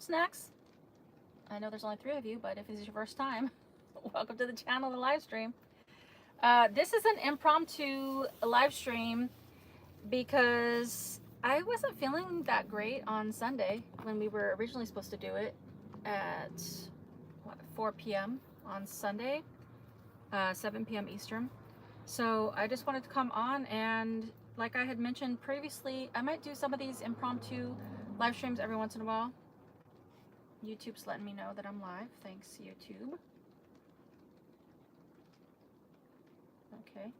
snacks. I know there's only 3 of you, but if this is your first time, welcome to the channel, the live stream. This is an impromptu live stream because I wasn't feeling that great on Sunday when we were originally supposed to do it at 4 p.m. on Sunday, 7 p.m. Eastern. So I just wanted to come on, and like I had mentioned previously, I might do some of these impromptu live streams every once in a while. YouTube's letting me know that I'm live. Thanks, YouTube. Okay.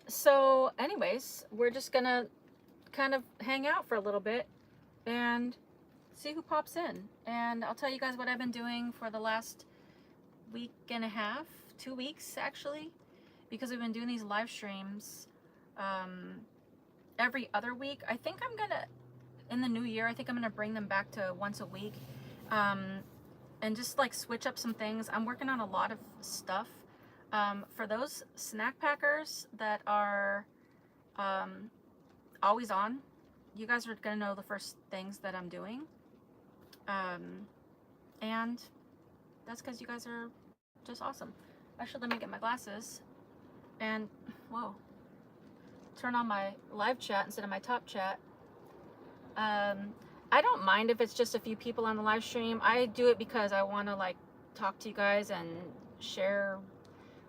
So anyways, we're just gonna kind of hang out for a little bit and see who pops in. And I'll tell you guys what I've been doing for the last week and a half, 2 weeks actually, because we've been doing these live streams every other week. I think I'm gonna, in the new year, I think I'm gonna bring them back to once a week, and just like switch up some things. I'm working on a lot of stuff. For those snack packers that are always on, you guys are gonna know the first things that I'm doing, and that's because you guys are just awesome. Actually, let me get my glasses and whoa, turn on my live chat instead of my top chat. I don't mind if it's just a few people on the live stream. I do it because I want to like talk to you guys and share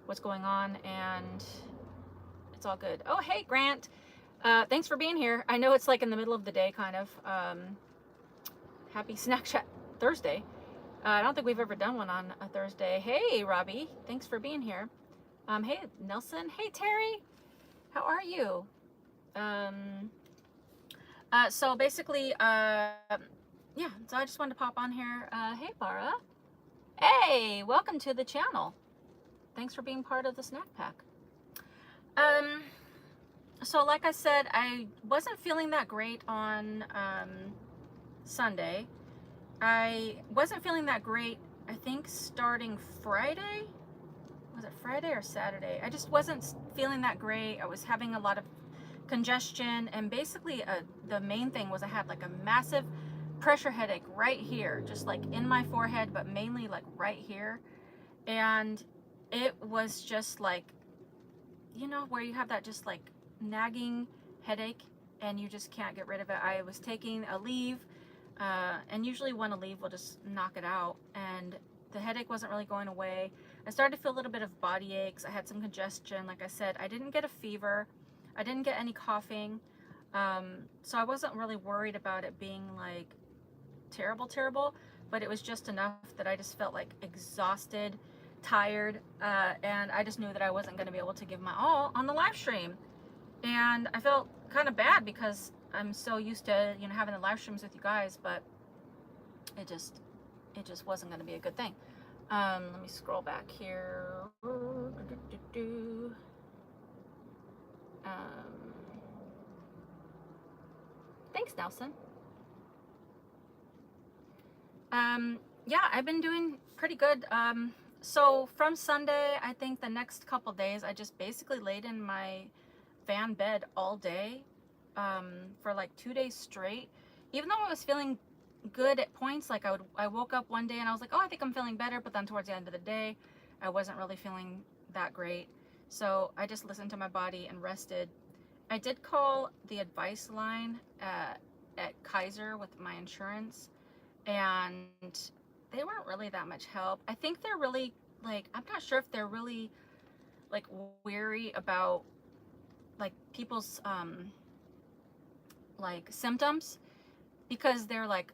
what's going on, and it's all good. Oh, hey Grant, thanks for being here. I know it's like in the middle of the day, kind of. Happy Snack Chat Thursday. I don't think we've ever done one on a Thursday. Hey Robbie, thanks for being here. Hey Nelson, hey Terry, how are you? So basically, yeah, so I just wanted to pop on here. Hey Bara, hey, welcome to the channel. Thanks for being part of the snack pack. So like I said, I wasn't feeling that great on Sunday. I wasn't feeling that great, I think, starting Friday. Was it Friday or Saturday? I just wasn't feeling that great. I was having a lot of congestion, and basically the main thing was I had like a massive pressure headache right here, just like in my forehead, but mainly like right here. And it was just like, you know, where you have that just like nagging headache and you just can't get rid of it. I was taking a leave, and usually when a leave will just knock it out, and the headache wasn't really going away. I started to feel a little bit of body aches. I had some congestion. Like I said, I didn't get a fever. I didn't get any coughing. So I wasn't really worried about it being like terrible, but it was just enough that I just felt like exhausted, tired, and I just knew that I wasn't going to be able to give my all on the live stream. And I felt kind of bad because I'm so used to, you know, having the live streams with you guys, but it just wasn't going to be a good thing. Let me scroll back here. Thanks, Nelson. Yeah, I've been doing pretty good. So from Sunday, I think the next couple days, I just basically laid in my fan bed all day, for like 2 days straight. Even though I was feeling good at points, like I woke up one day and I was like, oh, I think I'm feeling better, but then towards the end of the day, I wasn't really feeling that great. So I just listened to my body and rested. I did call the advice line at Kaiser with my insurance, and they weren't really that much help. I think they're really like, I'm not sure if they're really like weary about like people's like symptoms, because they're like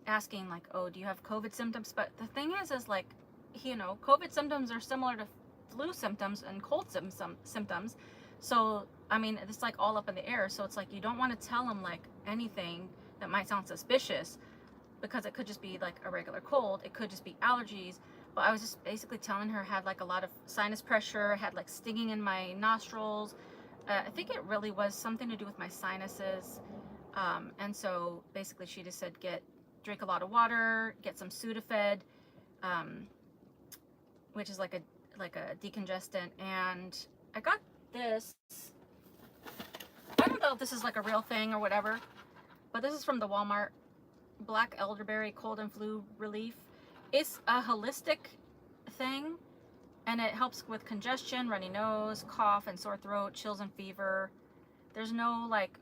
asking like, oh, do you have COVID symptoms? But the thing is like, you know, COVID symptoms are similar to flu symptoms and cold symptoms. So I mean, it's like all up in the air. So it's like you don't want to tell them like anything that might sound suspicious, because it could just be like a regular cold. It could just be allergies. But I was just basically telling her I had like a lot of sinus pressure, had like stinging in my nostrils. I think it really was something to do with my sinuses. And so basically she just said, drink a lot of water, get some Sudafed, which is like a decongestant. And I got this. I don't know if this is like a real thing or whatever, but this is from the Walmart. Black Elderberry Cold and Flu Relief. It's a holistic thing, and it helps with congestion, runny nose, cough and sore throat, chills and fever. There's no like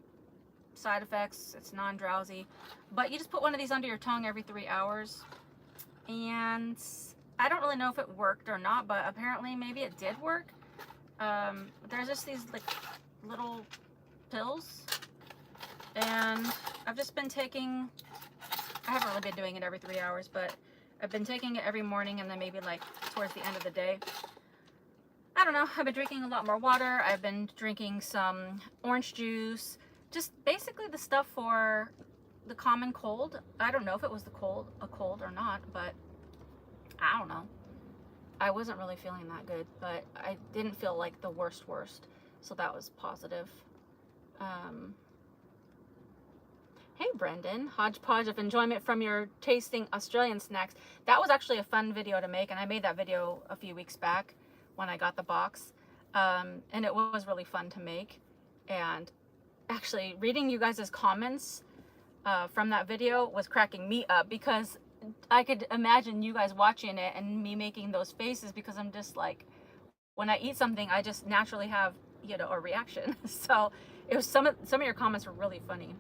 side effects. It's non-drowsy, but you just put one of these under your tongue every 3 hours, and I don't really know if it worked or not, but apparently maybe it did work. There's just these like little pills, and I've just been taking, I haven't really been doing it every 3 hours, but I've been taking it every morning, and then maybe like towards the end of the day. I don't know, I've been drinking a lot more water. I've been drinking some orange juice, just basically the stuff for the common cold. I don't know if it was a cold or not, but I don't know. I wasn't really feeling that good, but I didn't feel like the worst, so that was positive. Hey Brendan, hodgepodge of enjoyment from your tasting Australian snacks. That was actually a fun video to make, and I made that video a few weeks back when I got the box, and it was really fun to make. And actually reading you guys' comments from that video was cracking me up, because I could imagine you guys watching it and me making those faces, because I'm just like, when I eat something, I just naturally have, you know, a reaction. So it was some of your comments were really funny.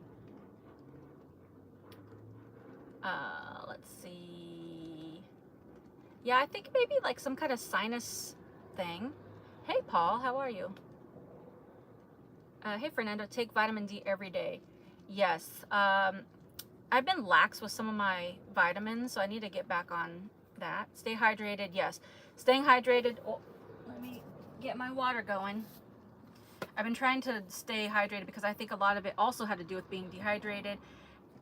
Let's see. Yeah, I think maybe like some kind of sinus thing. Hey Paul, how are you? Hey Fernando, take vitamin D every day. Yes. I've been lax with some of my vitamins, so I need to get back on that. Stay hydrated. Yes. Staying hydrated. Oh, let me get my water going. I've been trying to stay hydrated because I think a lot of it also had to do with being dehydrated.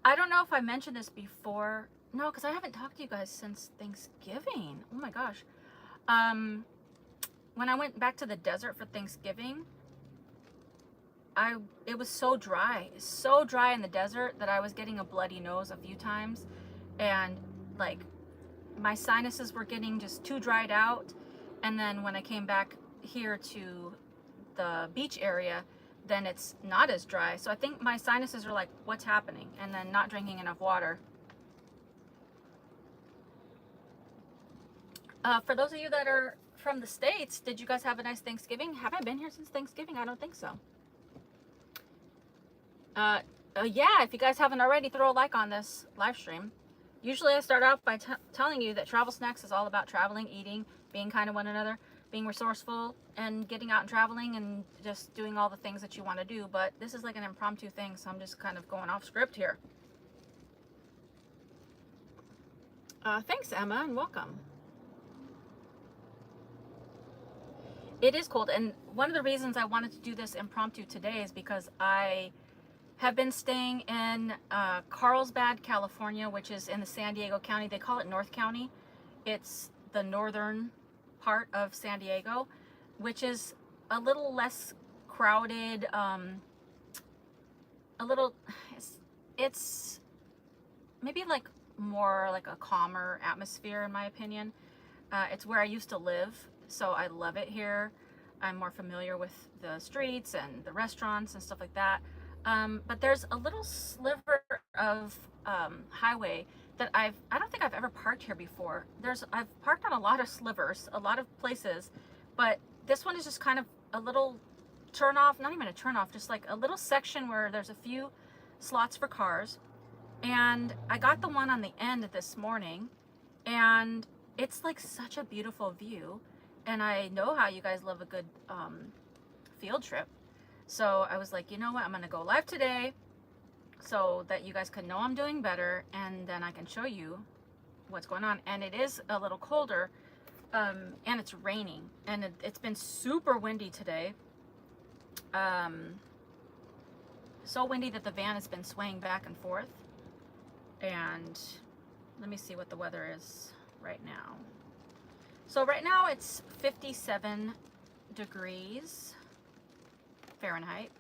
I don't know if I mentioned this before. No, because I haven't talked to you guys since Thanksgiving. Oh my gosh. When I went back to the desert for Thanksgiving, it was so dry in the desert that I was getting a bloody nose a few times, and like my sinuses were getting just too dried out. And then when I came back here to the beach area, then it's not as dry. So I think my sinuses are like, what's happening? And then not drinking enough water. For those of you that are from the States, did you guys have a nice Thanksgiving? Have I been here since Thanksgiving? I don't think so. Yeah, if you guys haven't already, throw a like on this live stream. Usually I start off by telling you that Travel Snacks is all about traveling, eating, being kind to one another, being resourceful, and getting out and traveling and just doing all the things that you want to do. But this is like an impromptu thing, so I'm just kind of going off script here. Thanks, Emma, and welcome. It is cold, and one of the reasons I wanted to do this impromptu today is because I have been staying in Carlsbad, California, which is in the San Diego County. They call it North County. It's the northern part of San Diego, which is a little less crowded, it's maybe like more like a calmer atmosphere in my opinion. It's where I used to live, so I love it here. I'm more familiar with the streets and the restaurants and stuff like that. But there's a little sliver of highway that I don't think I've ever parked here before. I've parked on a lot of slivers, a lot of places, but this one is just kind of a little turn off, not even a turn off, just like a little section where there's a few slots for cars. And I got the one on the end this morning, and it's like such a beautiful view. And I know how you guys love a good field trip. So I was like, you know what, I'm gonna go live today so that you guys can know I'm doing better, and then I can show you what's going on. And it is a little colder, and it's raining, and it's been super windy today. So windy that the van has been swaying back and forth. And let me see what the weather is right now. So right now it's 57 degrees Fahrenheit,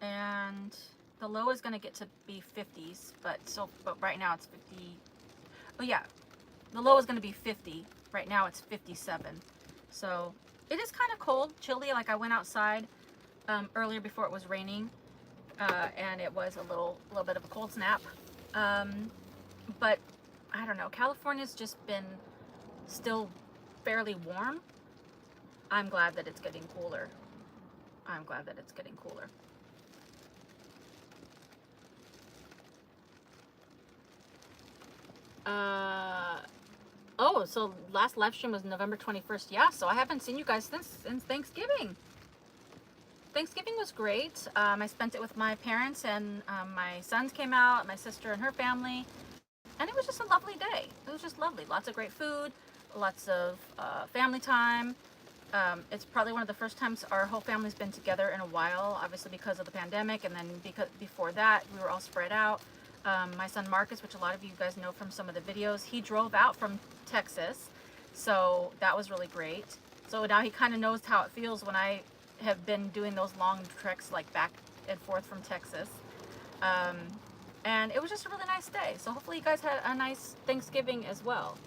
and the low is going to get to be 50s, but right now it's 50. Oh yeah, the low is going to be 50. Right now it's 57. So it is kind of cold, chilly. Like I went outside earlier before it was raining, and it was a little bit of a cold snap. But I don't know, California's just been still fairly warm. I'm glad that it's getting cooler. I'm glad that it's getting cooler. Oh, so last live stream was November 21st. Yeah, so I haven't seen you guys since Thanksgiving. Thanksgiving was great. I spent it with my parents, and my sons came out, my sister and her family, and it was just a lovely day. It was just lovely. Lots of great food, lots of family time. It's probably one of the first times our whole family's been together in a while, obviously because of the pandemic, and then because before that we were all spread out. My son Marcus, which a lot of you guys know from some of the videos, he drove out from Texas, so that was really great. So now he kind of knows how it feels when I have been doing those long treks like back and forth from Texas. And it was just a really nice day. So hopefully you guys had a nice Thanksgiving as well.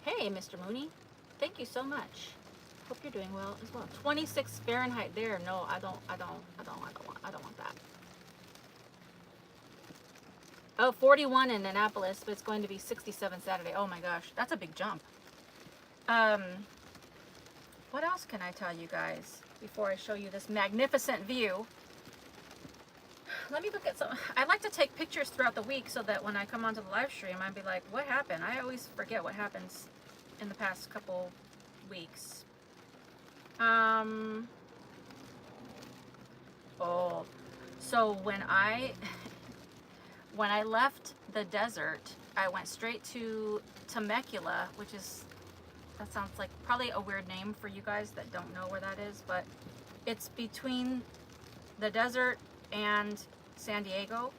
Hey, Mr. Mooney, thank you so much. Hope you're doing well as well. 26 Fahrenheit there. No, I don't want that. Oh, 41 in Annapolis, but it's going to be 67 Saturday. Oh my gosh, that's a big jump. What else can I tell you guys before I show you this magnificent view? Let me look at some. I like to take pictures throughout the week so that when I come onto the live stream, I'd be like, what happened? I always forget what happens in the past couple weeks. Oh, so when I left the desert, I went straight to Temecula, which is, that sounds like probably a weird name for you guys that don't know where that is, but it's between the desert and San Diego,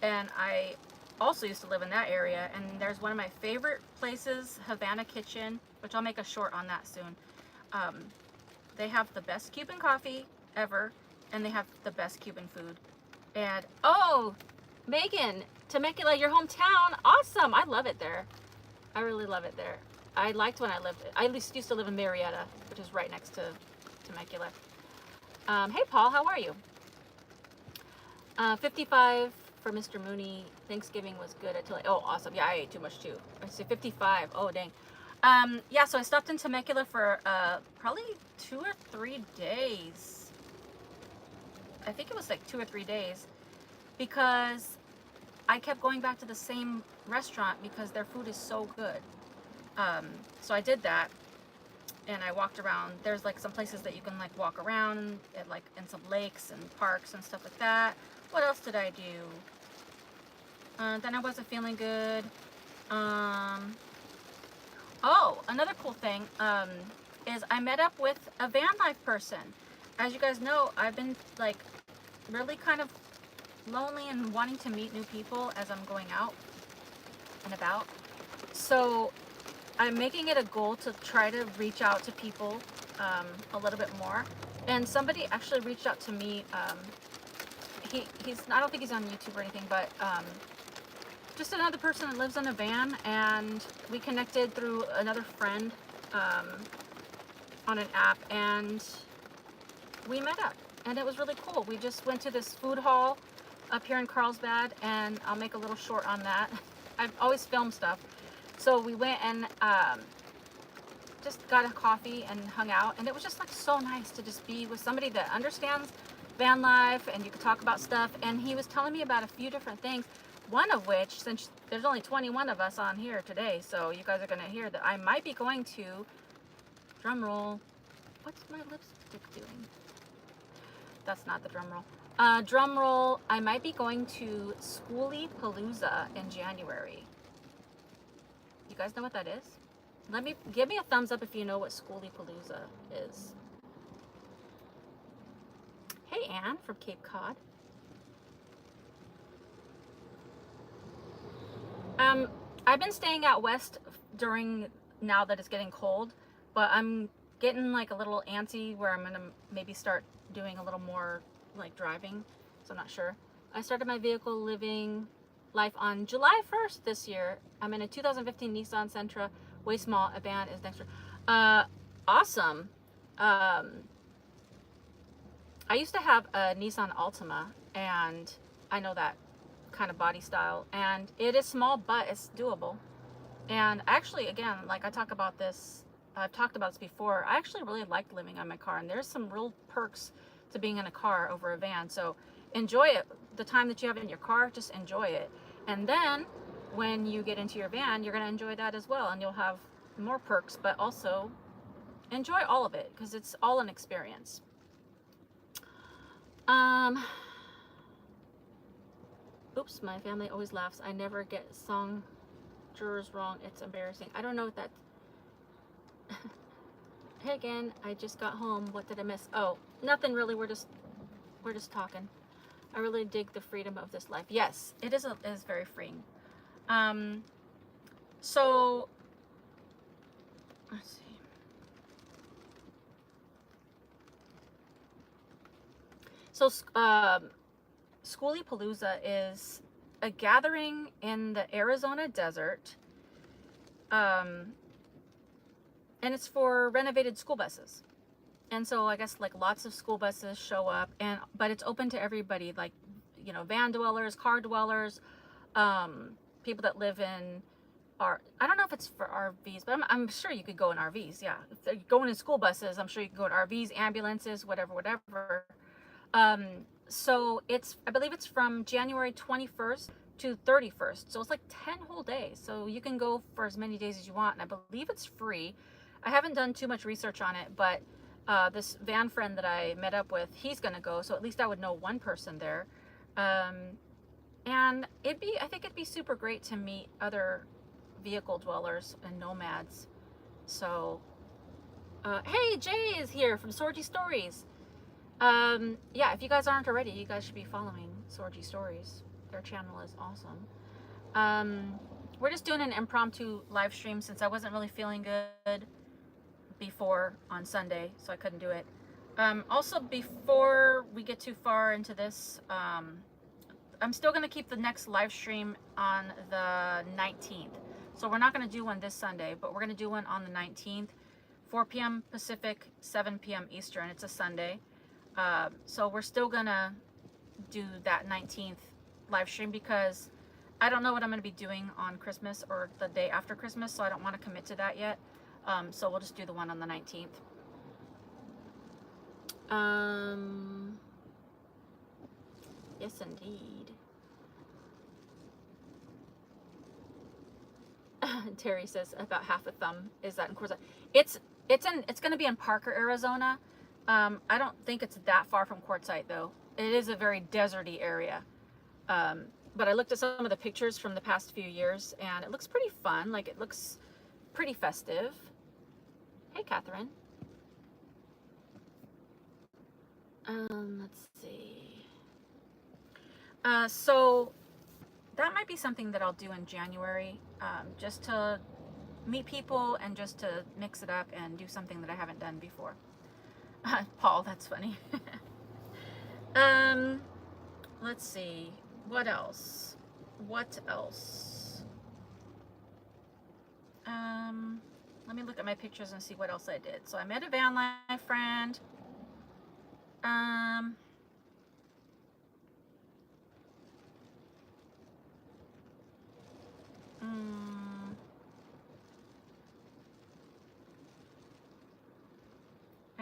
and I also used to live in that area, and there's one of my favorite places, Havana Kitchen, which I'll make a short on that soon. They have the best Cuban coffee ever, and they have the best Cuban food. And oh, Megan, Temecula, your hometown, awesome. I love it there. I really love it there. I liked when I used to live in Marietta, which is right next to Temecula. Hey Paul, how are you? 55 for Mr. Mooney. Thanksgiving was good until oh, awesome. Yeah, I ate too much too. I say 55. Oh, dang. Yeah, so I stopped in Temecula for probably 2 or 3 days. I think it was like 2 or 3 days, because I kept going back to the same restaurant because their food is so good. So I did that, and I walked around. There's like some places that you can like walk around at, like in some lakes and parks and stuff like that. What else did I do? Then I wasn't feeling good. Oh, another cool thing is I met up with a van life person. As you guys know, I've been like really kind of lonely and wanting to meet new people as I'm going out and about. So I'm making it a goal to try to reach out to people a little bit more. And somebody actually reached out to me. He's I don't think he's on YouTube or anything, but just another person that lives in a van, and we connected through another friend on an app, and we met up, and it was really cool. We just went to this food hall up here in Carlsbad, and I'll make a little short on that. I've always filmed stuff. So we went and just got a coffee and hung out, and it was just like so nice to just be with somebody that understands van life, and you could talk about stuff. And he was telling me about a few different things, one of which, since there's only 21 of us on here today, so you guys are going to hear that I might be going to, drum roll, what's my lipstick doing? That's not the drum roll. Drum roll, I might be going to Schoolypalooza in January. You guys know what that is? Give me a thumbs up if you know what Schoolypalooza is. Hey Anne from Cape Cod. I've been staying out west during, now that it's getting cold, but I'm getting like a little antsy where I'm gonna maybe start doing a little more like driving, so I'm not sure. I started my vehicle living life on July 1st this year. I'm in a 2015 Nissan Sentra way small. A van is next door. Uh, awesome. Um, I used to have a Nissan Altima, and I know that kind of body style, and it is small, but it's doable. And actually, again, like I've talked about this before. I actually really liked living on my car, and there's some real perks to being in a car over a van. So enjoy it. The time that you have in your car, just enjoy it. And then when you get into your van, you're going to enjoy that as well, and you'll have more perks, but also enjoy all of it because it's all an experience. Oops, my family always laughs. I never get song jurors wrong. It's embarrassing. I don't know what that. Hey again, I just got home. What did I miss? Oh, nothing really. We're just talking. I really dig the freedom of this life. Yes, it is very freeing. So let's see. So Schoolypalooza is a gathering in the Arizona desert, and it's for renovated school buses. And so I guess like lots of school buses show up, but it's open to everybody, like, you know, van dwellers, car dwellers, people that live in I don't know if it's for RVs, but I'm sure you could go in RVs. Yeah, if they're going in school buses, I'm sure you can go in RVs, ambulances, whatever. So I believe it's from January 21st to 31st. So it's like 10 whole days. So you can go for as many days as you want. And I believe it's free. I haven't done too much research on it, but this van friend that I met up with, he's going to go. So at least I would know one person there. And I think it'd be super great to meet other vehicle dwellers and nomads. So, hey, Jay is here from Sortie Stories. Yeah, if you guys aren't already, you guys should be following Sortie Stories. Their channel is awesome. We're just doing an impromptu live stream since I wasn't really feeling good before on Sunday, so I couldn't do it. Also, before we get too far into this, I'm still going to keep the next live stream on the 19th. So we're not going to do one this Sunday, but we're going to do one on the 19th, 4 p.m. Pacific, 7 p.m. Eastern. It's a Sunday. So we're still gonna do that 19th live stream because I don't know what I'm gonna be doing on Christmas or the day after Christmas, so I don't want to commit to that yet. So we'll just do the one on the 19th. Yes, indeed. Terry says about half a thumb is that in Quartzsite. It's gonna be in Parker, Arizona. I don't think it's that far from Quartzsite though. It is a very deserty area. But I looked at some of the pictures from the past few years and it looks pretty fun. Like it looks pretty festive. Hey, Catherine. Let's see. So that might be something that I'll do in January, just to meet people and just to mix it up and do something that I haven't done before. Paul, that's funny. Let's see. What else? Let me look at my pictures and see what else I did. So I met a van life friend. I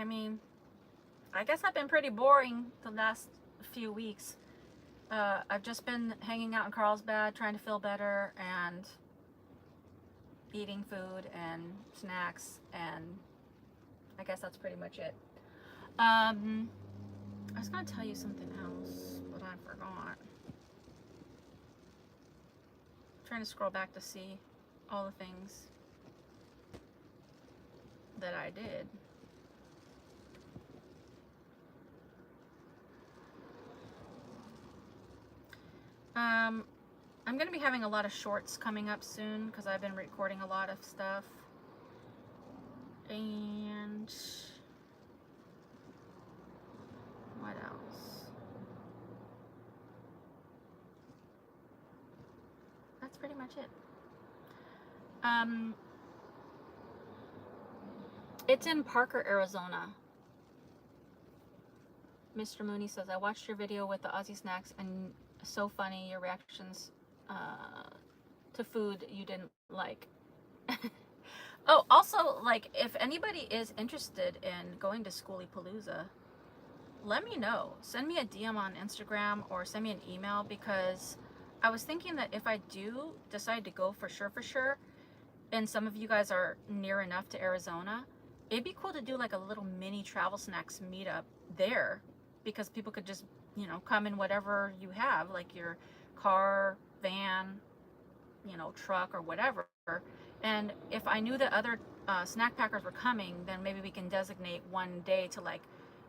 mean, I guess I've been pretty boring the last few weeks. I've just been hanging out in Carlsbad, trying to feel better, and eating food and snacks, and I guess that's pretty much it. I was going to tell you something else, but I forgot. I'm trying to scroll back to see all the things that I did. I'm going to be having a lot of shorts coming up soon because I've been recording a lot of stuff. And what else? That's pretty much it. It's in Parker, Arizona. Mr. Mooney says, I watched your video with the Aussie snacks and so funny your reactions to food you didn't like. Oh, also, like, if anybody is interested in going to Schoolypalooza, let me know. Send me a DM on Instagram or send me an email, because I was thinking that if I do decide to go for sure, and some of you guys are near enough to Arizona, it'd be cool to do like a little mini travel snacks meetup there, because people could just, you know, come in whatever you have, like your car, van, you know, truck or whatever. And if I knew that other snack packers were coming, then maybe we can designate one day to, like,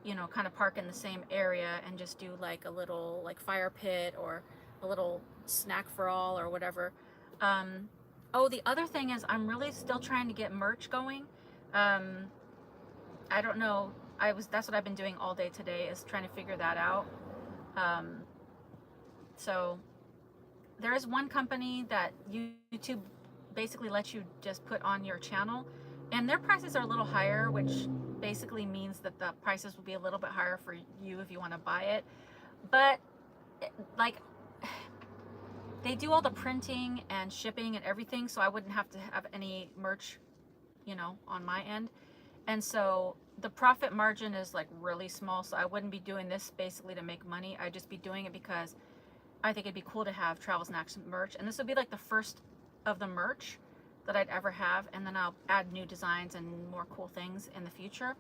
you know, kind of park in the same area and just do like a little like fire pit or a little snack for all or whatever. Oh, the other thing is I'm really still trying to get merch going. I don't know. That's what I've been doing all day today, is trying to figure that out. So there is one company that YouTube basically lets you just put on your channel, and their prices are a little higher, which basically means that the prices will be a little bit higher for you if you want to buy it. But like, they do all the printing and shipping and everything, so I wouldn't have to have any merch, you know, on my end. And so the profit margin is like really small, so I wouldn't be doing this basically to make money. I'd just be doing it because I think it'd be cool to have travel snacks merch, and this would be like the first of the merch that I'd ever have, and then I'll add new designs and more cool things in the future.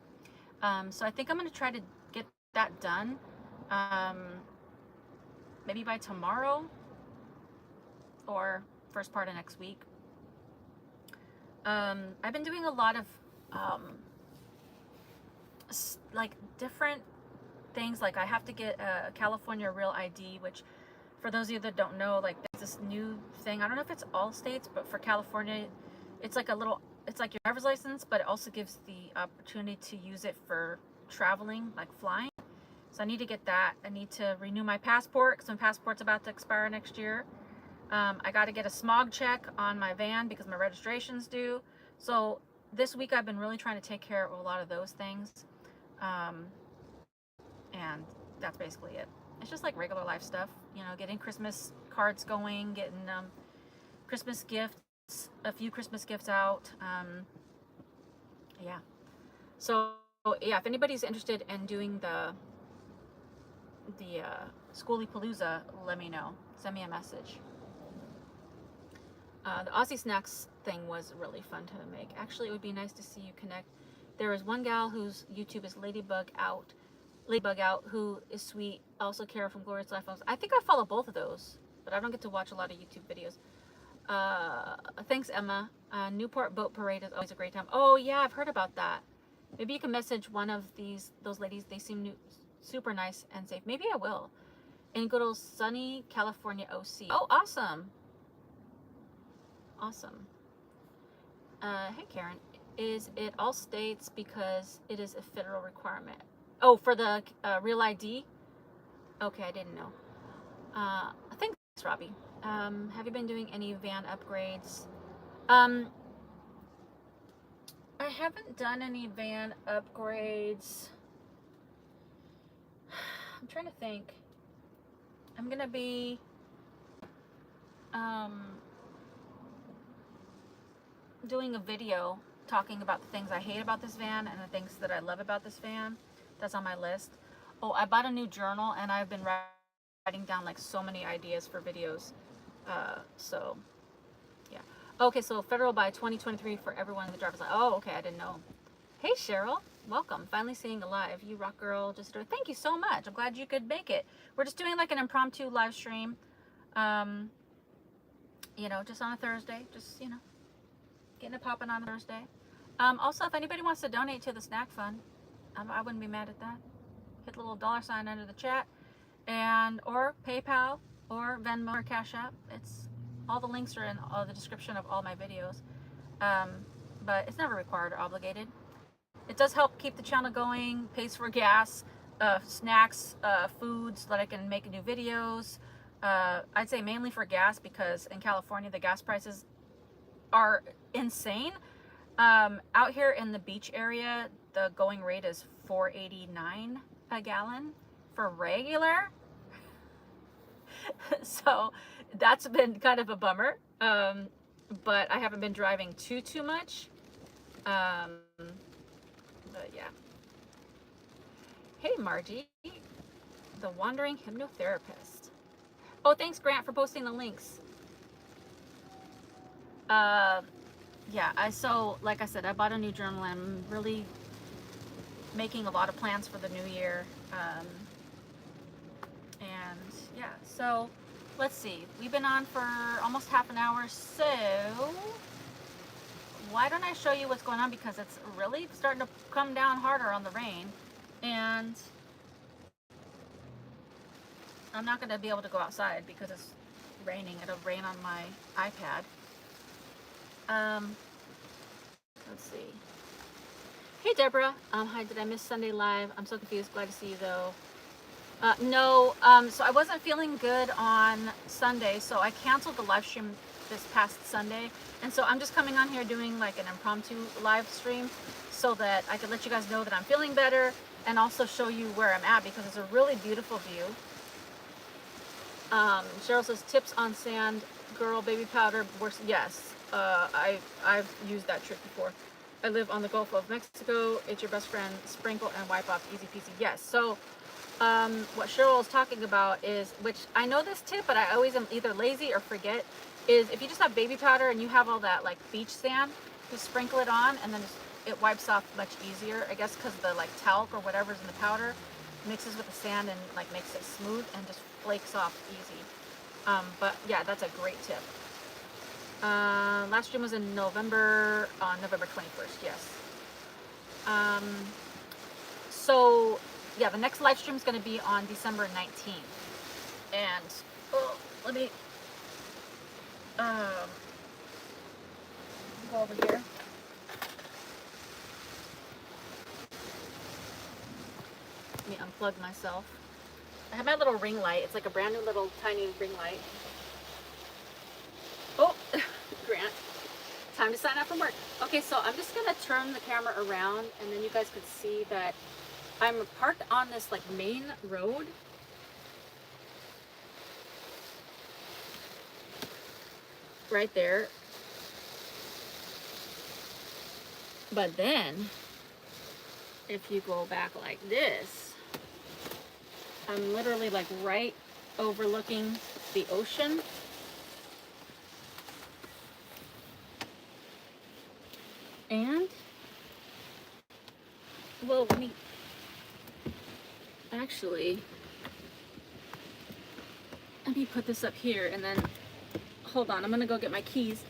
So I think I'm going to try to get that done, maybe by tomorrow or first part of next week. I've been doing a lot of like different things. Like, I have to get a California Real ID, which, for those of you that don't know, like, there's this new thing. I don't know if it's all states, but for California, it's like it's like your driver's license, but it also gives the opportunity to use it for traveling, like flying. So I need to get that. I need to renew my passport, because my passport's about to expire next year. I got to get a smog check on my van because my registration's due. So this week I've been really trying to take care of a lot of those things. And that's basically it. It's just like regular life stuff, you know, getting Christmas cards going, getting Christmas gifts, a few Christmas gifts out. Yeah. So yeah, if anybody's interested in doing the Schoolypalooza, let me know. Send me a message. The Aussie Snacks thing was really fun to make. Actually, it would be nice to see you connect. There is one gal whose YouTube is Ladybug Out, who is sweet. Also, Kara from Glorious Life. I think I follow both of those, but I don't get to watch a lot of YouTube videos. Thanks, Emma. Newport Boat Parade is always a great time. Oh yeah, I've heard about that. Maybe you can message one of those ladies. They seem super nice and safe. Maybe I will. In good old sunny California, OC. Oh, awesome. Awesome. Hey Karen, is it all states because it is a federal requirement? Oh, for the Real ID? Okay, I didn't know. Thanks, Robbie. Have you been doing any van upgrades? I haven't done any van upgrades. I'm trying to think. I'm gonna be doing a video talking about the things I hate about this van and the things that I love about this van. That's on my list. Oh, I bought a new journal, and I've been writing down like so many ideas for videos. So yeah. Okay, so federal by 2023 for everyone in the driver's license. Oh, okay, I didn't know. Hey Cheryl, welcome. Finally seeing you live. You rock, girl. Just thank you so much. I'm glad you could make it. We're just doing like an impromptu live stream. You know, just on a Thursday. Just, you know, getting it popping on a Thursday. Also, if anybody wants to donate to the snack fund, I wouldn't be mad at that. Hit the little $ under the chat, and or PayPal or Venmo or Cash App. It's all the links are in all the description of all my videos. But it's never required or obligated. It does help keep the channel going, pays for gas, snacks, food, so that I can make new videos. I'd say mainly for gas, because in California the gas prices are insane. Out here in the beach area, the going rate is $4.89 a gallon for regular. So that's been kind of a bummer. But I haven't been driving too much. But yeah. Hey Margie, the wandering hypnotherapist. Oh, thanks Grant for posting the links. Yeah, so like I said, I bought a new journal and I'm really making a lot of plans for the new year. And yeah, so let's see. We've been on for almost half an hour, so why don't I show you what's going on, because it's really starting to come down harder on the rain, and I'm not going to be able to go outside because it's raining. It'll rain on my iPad. Let's see. Hey Deborah, hi, did I miss Sunday live? I'm so confused, glad to see you though. No, so I wasn't feeling good on Sunday, so I canceled the live stream this past Sunday, and so I'm just coming on here doing like an impromptu live stream so that I could let you guys know that I'm feeling better and also show you where I'm at, because it's a really beautiful view. Cheryl says tips on sand, girl, baby powder, yes, I've used that trick before. I live on the Gulf of Mexico. It's your best friend. Sprinkle and wipe off, easy peasy. Yes. So what Cheryl is talking about is, which I know this tip, but I always am either lazy or forget, is if you just have baby powder and you have all that like beach sand, just sprinkle it on and then it wipes off much easier, I guess, because the like talc or whatever's in the powder mixes with the sand and like makes it smooth and just flakes off easy. But yeah, that's a great tip. Last stream was in November, on November 21st, yes. So yeah, the next live stream is going to be on December 19th. And let me go over here. Let me unplug myself. I have my little ring light. It's like a brand new little tiny ring light. Oh, Grant, time to sign up for work. Okay, so I'm just gonna turn the camera around and then you guys could see that I'm parked on this like main road. Right there. But then, if you go back like this, I'm literally like right overlooking the ocean. And, well, let me put this up here and then, hold on, I'm gonna go get my keys.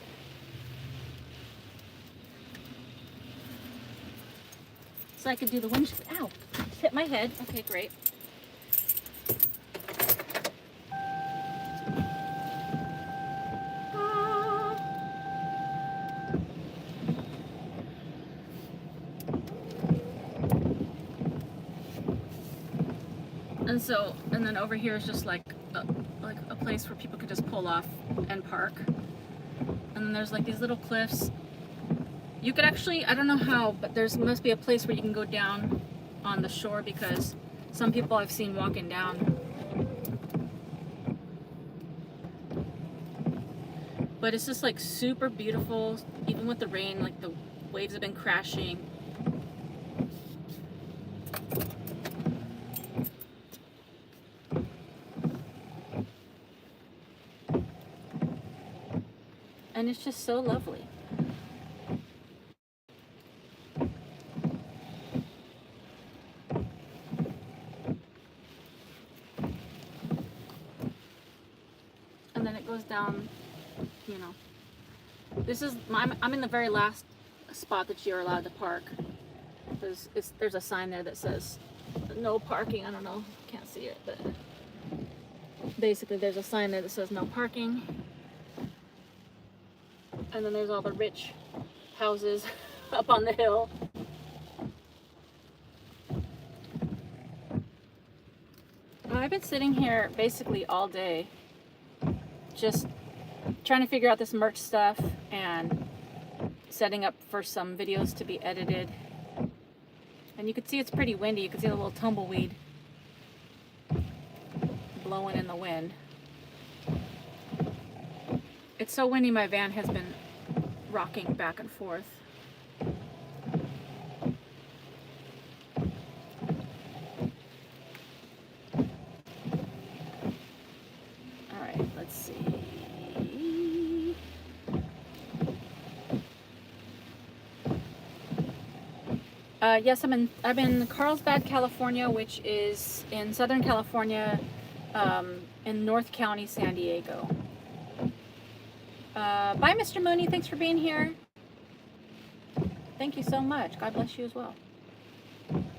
So I could do the windshield. Ow, hit my head. Okay, great. And then over here is just like a place where people could just pull off and park. And then there's like these little cliffs. You could actually, I don't know how, but there's must be a place where you can go down on the shore, because some people I've seen walking down. But it's just like super beautiful, even with the rain, like the waves have been crashing. And it's just so lovely. And then it goes down, you know. This is, I'm in the very last spot that you're allowed to park. There's a sign there that says no parking. I don't know, can't see it, but basically there's a sign there that says no parking. And then there's all the rich houses up on the hill. I've been sitting here basically all day, just trying to figure out this merch stuff and setting up for some videos to be edited. And you can see it's pretty windy. You can see the little tumbleweed blowing in the wind. It's so windy, my van has been rocking back and forth. All right, let's see. Yes, I'm in Carlsbad, California, which is in Southern California, in North County, San Diego. Bye, Mr. Mooney. Thanks for being here. Thank you so much. God bless you as well.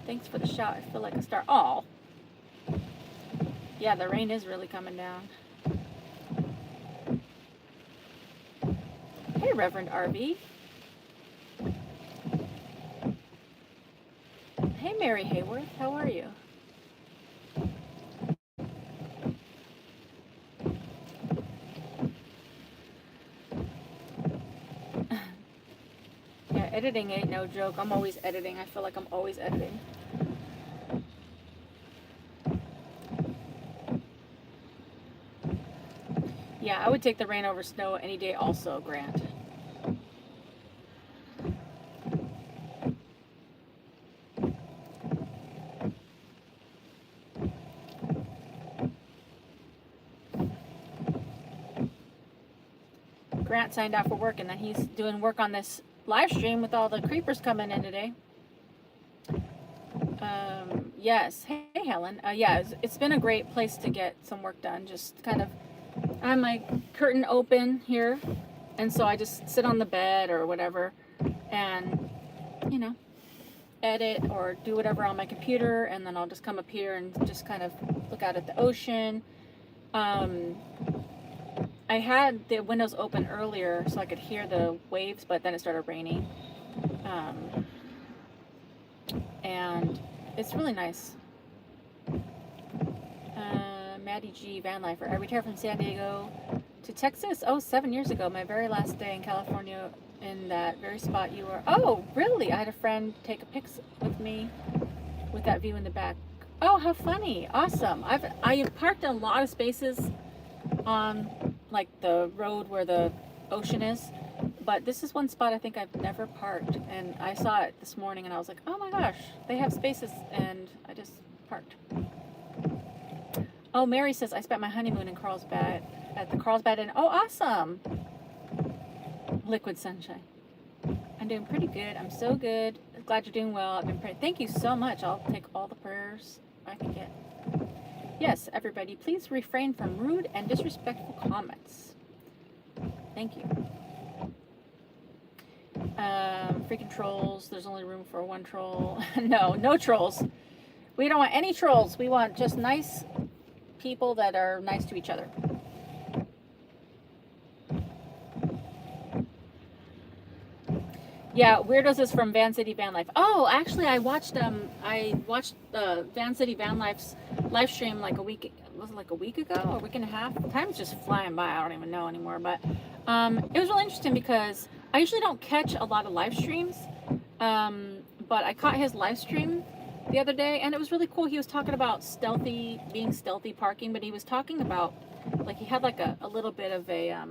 Thanks for the shout. I feel like a star. Oh, yeah, the rain is really coming down. Hey, Reverend RV. Hey, Mary Hayworth. How are you? Yeah, editing ain't no joke. I'm always editing. I feel like I'm always editing. Yeah, I would take the rain over snow any day also, Grant. Grant signed out for work, and then he's doing work on this live stream with all the creepers coming in today. Yes. Hey, Helen. Yeah, it's been a great place to get some work done. Just kind of, I have my curtain open here, and so I just sit on the bed or whatever and, you know, edit or do whatever on my computer, and then I'll just come up here and just kind of look out at the ocean. I had the windows open earlier so I could hear the waves, but then it started raining. And it's really nice. Maddie G, van lifer. I retired from San Diego to Texas. Oh, 7 years ago. My very last day in California, in that very spot you were. Oh, really? I had a friend take a pic with me with that view in the back. Oh, how funny. Awesome. I parked a lot of spaces on like the road where the ocean is, but this is one spot I think I've never parked, and I saw it this morning and I was like, oh my gosh, they have spaces, and I just parked. Oh, Mary says I spent my honeymoon in Carlsbad at the Carlsbad Inn. Oh, awesome. Liquid sunshine. I'm doing pretty good. I'm so good. Glad you're doing well. I've been praying. Thank you so much. I'll take all the prayers I can get. Yes, everybody, please refrain from rude and disrespectful comments. Thank you. Freaking trolls. There's only room for one troll. No trolls. We don't want any trolls. We want just nice people that are nice to each other. Yeah, Weirdos is from Van City Van Life. Oh, actually, I watched Van City Van Life's live stream like a week. Was it like a week ago or a week and a half? Time's just flying by. I don't even know anymore. But it was really interesting because I usually don't catch a lot of live streams, but I caught his live stream the other day, and it was really cool. He was talking about being stealthy parking, but he was talking about like he had like a little bit of a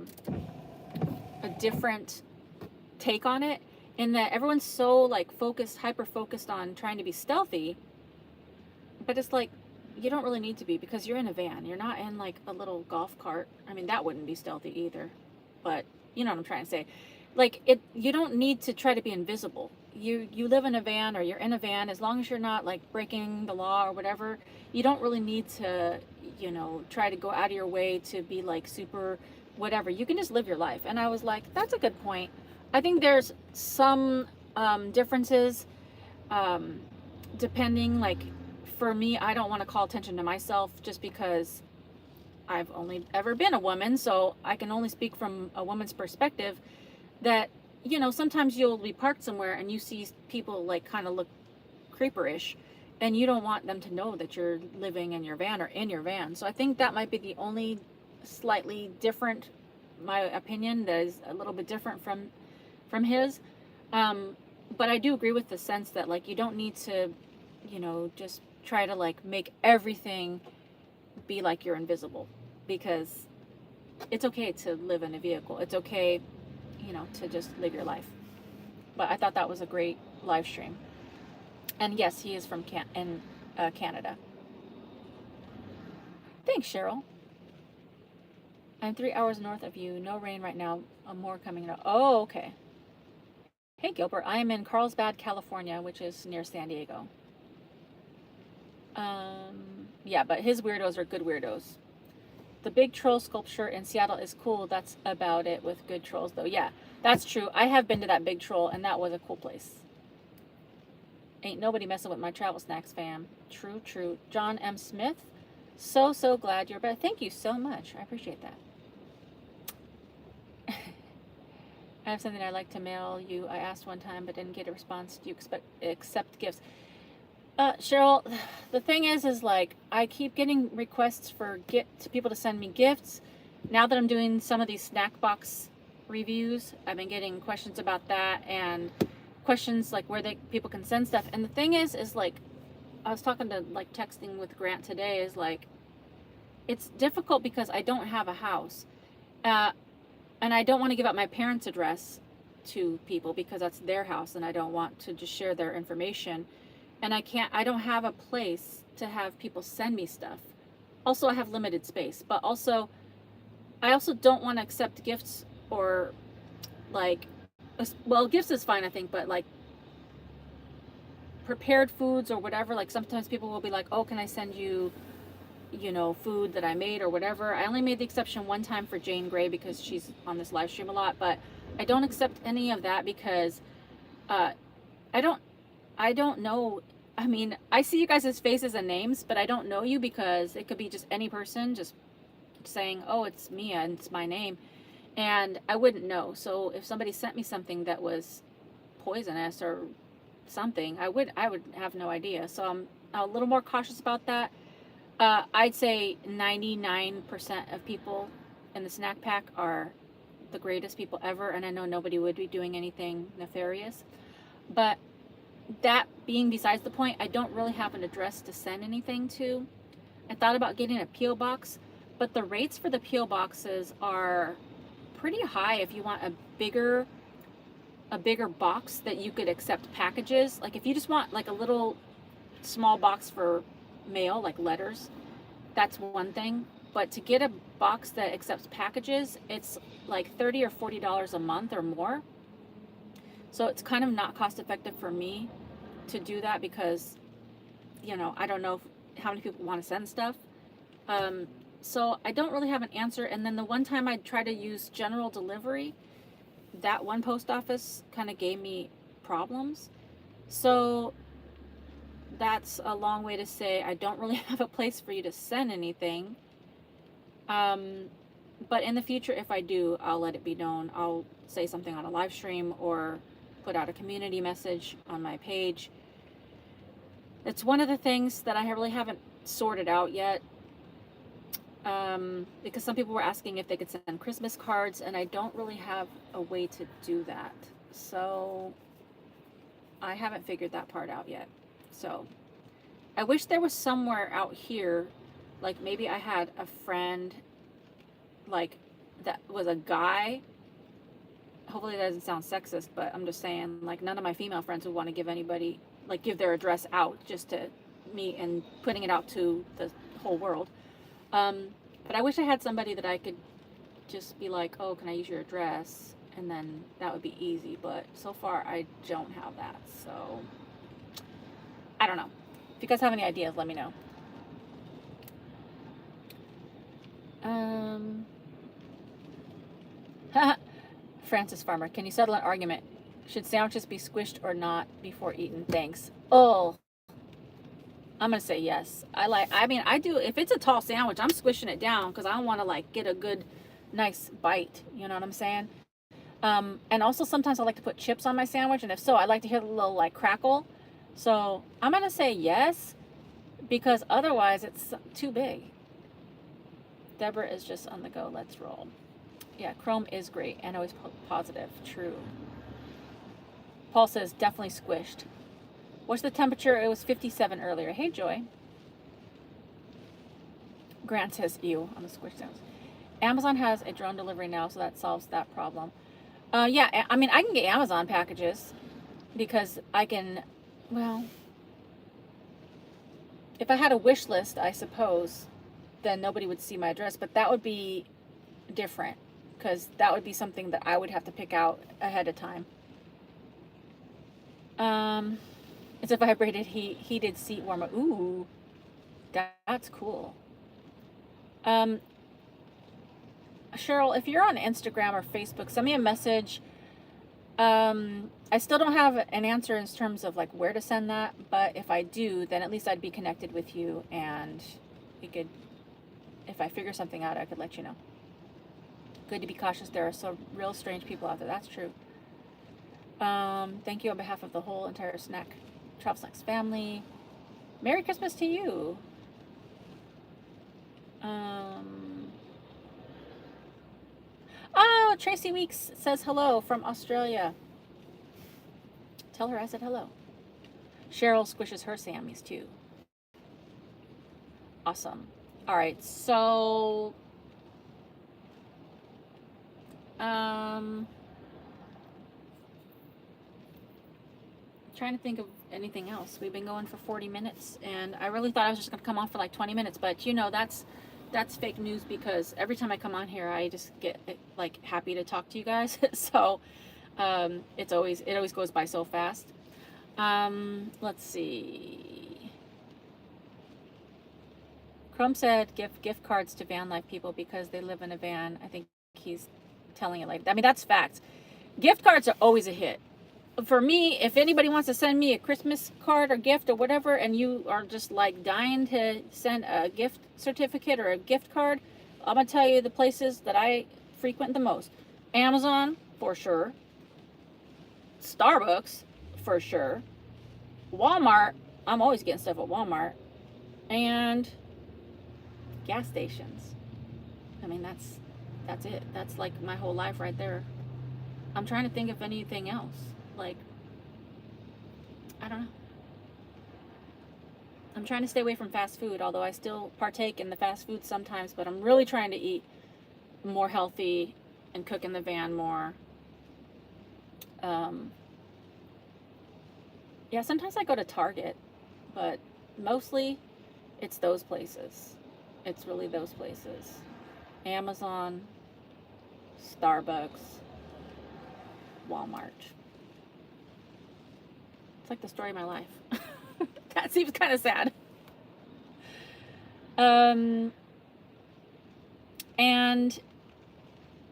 different take on it. In that everyone's so like hyper focused on trying to be stealthy, but it's like you don't really need to be, because you're in a van. You're not in like a little golf cart. I mean, that wouldn't be stealthy either, but you know what I'm trying to say. Like you don't need to try to be invisible. You live in a van, or you're in a van, as long as you're not like breaking the law or whatever. You don't really need to, you know, try to go out of your way to be like super whatever. You can just live your life. And I was like, that's a good point. I think there's some differences depending, like for me, I don't want to call attention to myself just because I've only ever been a woman, so I can only speak from a woman's perspective that, you know, sometimes you'll be parked somewhere and you see people like kind of look creeperish, and you don't want them to know that you're living in your van or in your van. So I think that might be the only slightly different, my opinion, that is a little bit different from his. But I do agree with the sense that, like, you don't need to, just try to, like, make everything be like you're invisible, because it's okay to live in a vehicle. It's okay, to just live your life. But I thought that was a great live stream. And yes, he is from Canada. Thanks, Cheryl. I'm 3 hours north of you. No rain right now. More coming up. Oh, okay. Hey, Gilbert. I am in Carlsbad, California, which is near San Diego. Yeah, but his weirdos are good weirdos. The big troll sculpture in Seattle is cool. That's about it with good trolls, though. Yeah, that's true. I have been to that big troll, and that was a cool place. Ain't nobody messing with my travel snacks, fam. True, true. John M. Smith. So glad you're back. Thank you so much. I appreciate that. I have something I'd like to mail you. I asked one time but didn't get a response. Do you accept gifts? Cheryl, the thing is like, I keep getting requests for people to send me gifts. Now that I'm doing some of these snack box reviews, I've been getting questions about that, and questions like where people can send stuff. And the thing is like, I was talking to, like, texting with Grant today, is like, it's difficult because I don't have a house. And I don't want to give out my parents' address to people because that's their house, and I don't want to just share their information. And I don't have a place to have people send me stuff. Also, I have limited space, but I also don't want to accept gifts, or like, well, gifts is fine, I think, but like prepared foods or whatever. Like, sometimes people will be like, oh, can I send you, food that I made or whatever. I only made the exception one time for Jane Gray because she's on this live stream a lot, but I don't accept any of that because I don't know. I mean, I see you guys' faces and names, but I don't know you, because it could be just any person just saying, oh, it's Mia and it's my name, and I wouldn't know. So if somebody sent me something that was poisonous or something, I would have no idea. So I'm a little more cautious about that. I'd say 99% of people in the snack pack are the greatest people ever, and I know nobody would be doing anything nefarious. But that being besides the point, I don't really have an address to send anything to. I thought about getting a P.O. box, but the rates for the P.O. boxes are pretty high if you want a bigger box that you could accept packages. Like, if you just want like a little small box for mail, like letters, that's one thing. But to get a box that accepts packages, it's like $30 or $40 a month or more. So it's kind of not cost effective for me to do that, because I don't know how many people want to send stuff. So I don't really have an answer. And then the one time I tried to use general delivery, that one post office kind of gave me problems. So that's a long way to say I don't really have a place for you to send anything. But in the future, if I do, I'll let it be known. I'll say something on a live stream or put out a community message on my page. It's one of the things that I really haven't sorted out yet, because some people were asking if they could send Christmas cards, and I don't really have a way to do that. So I haven't figured that part out yet. So I wish there was somewhere out here, like maybe I had a friend like that was a guy. Hopefully that doesn't sound sexist, but I'm just saying, like, none of my female friends would want to give anybody, like, give their address out just to me and putting it out to the whole world. But I wish I had somebody that I could just be like, oh, can I use your address? And then that would be easy. But so far I don't have that. So I don't know. If you guys have any ideas, let me know. Francis Farmer, can you settle an argument? Should sandwiches be squished or not before eaten? Thanks. Oh, I'm gonna say yes. I do. If it's a tall sandwich, I'm squishing it down because I want to like get a good, nice bite. You know what I'm saying? And also sometimes I like to put chips on my sandwich, and if so, I like to hear the little like crackle. So I'm gonna say yes, because otherwise it's too big. Deborah is just on the go. Let's roll. Yeah, Chrome is great and always positive. True. Paul says, definitely squished. What's the temperature? It was 57 earlier. Hey, Joy. Grant says, ew, on the squish sounds. Amazon has a drone delivery now, so that solves that problem. Yeah, I mean, I can get Amazon packages because I can, well, if I had a wish list, I suppose, then nobody would see my address, but that would be different because that would be something that I would have to pick out ahead of time. It's a vibrated heated seat warmer. Ooh, that's cool. Cheryl, if you're on Instagram or Facebook, send me a message. I still don't have an answer in terms of like where to send that, but if I do, then at least I'd be connected with you, and we could, if I figure something out, I could let you know. Good to be cautious. There are so real strange people out there. That's true. Thank you on behalf of the whole entire Travel Snacks family. Merry Christmas to you. Oh, Tracy Weeks says hello from Australia. Tell her I said hello. Cheryl squishes her Sammys too. Awesome. All right, so trying to think of anything else. We've been going for 40 minutes, and I really thought I was just gonna come on for like 20 minutes, but you know, that's fake news, because every time I come on here, I just get like happy to talk to you guys. So it always goes by so fast. Let's see. Chrome said give gift cards to van life people because they live in a van. I think he's telling it like, I mean, that's facts. Gift cards are always a hit. For me, if anybody wants to send me a Christmas card or gift or whatever, and you are just like dying to send a gift certificate or a gift card, I'm gonna tell you the places that I frequent the most. Amazon, for sure. Starbucks, for sure. Walmart, I'm always getting stuff at Walmart. And gas stations. I mean, that's it. That's like my whole life right there. I'm trying to think of anything else. Like, I don't know. I'm trying to stay away from fast food, although I still partake in the fast food sometimes, but I'm really trying to eat more healthy and cook in the van more. Yeah, sometimes I go to Target, but mostly it's those places. It's really those places. Amazon, Starbucks, Walmart. It's like the story of my life. That seems kind of sad. And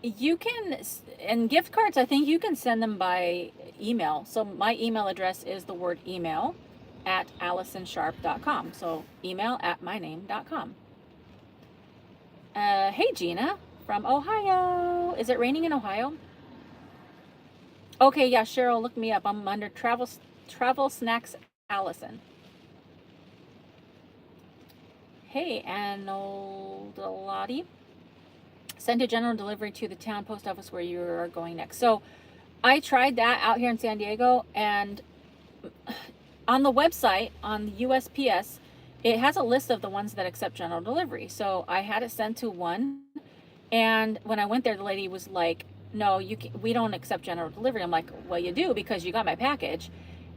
you can, and gift cards, I think you can send them by email. So my email address is the word email at AllisonSharpe.com. So email at myname.com. Hey, Gina from Ohio. Is it raining in Ohio? Okay, yeah, Cheryl, look me up. I'm under Travel Snacks Allison. Hey, Anodolati. Send a general delivery to the town post office where you are going next. So I tried that out here in San Diego, and on the website, on the USPS, it has a list of the ones that accept general delivery. So I had it sent to one, and when I went there, the lady was like, no, we don't accept general delivery. I'm like, well, you do, because you got my package,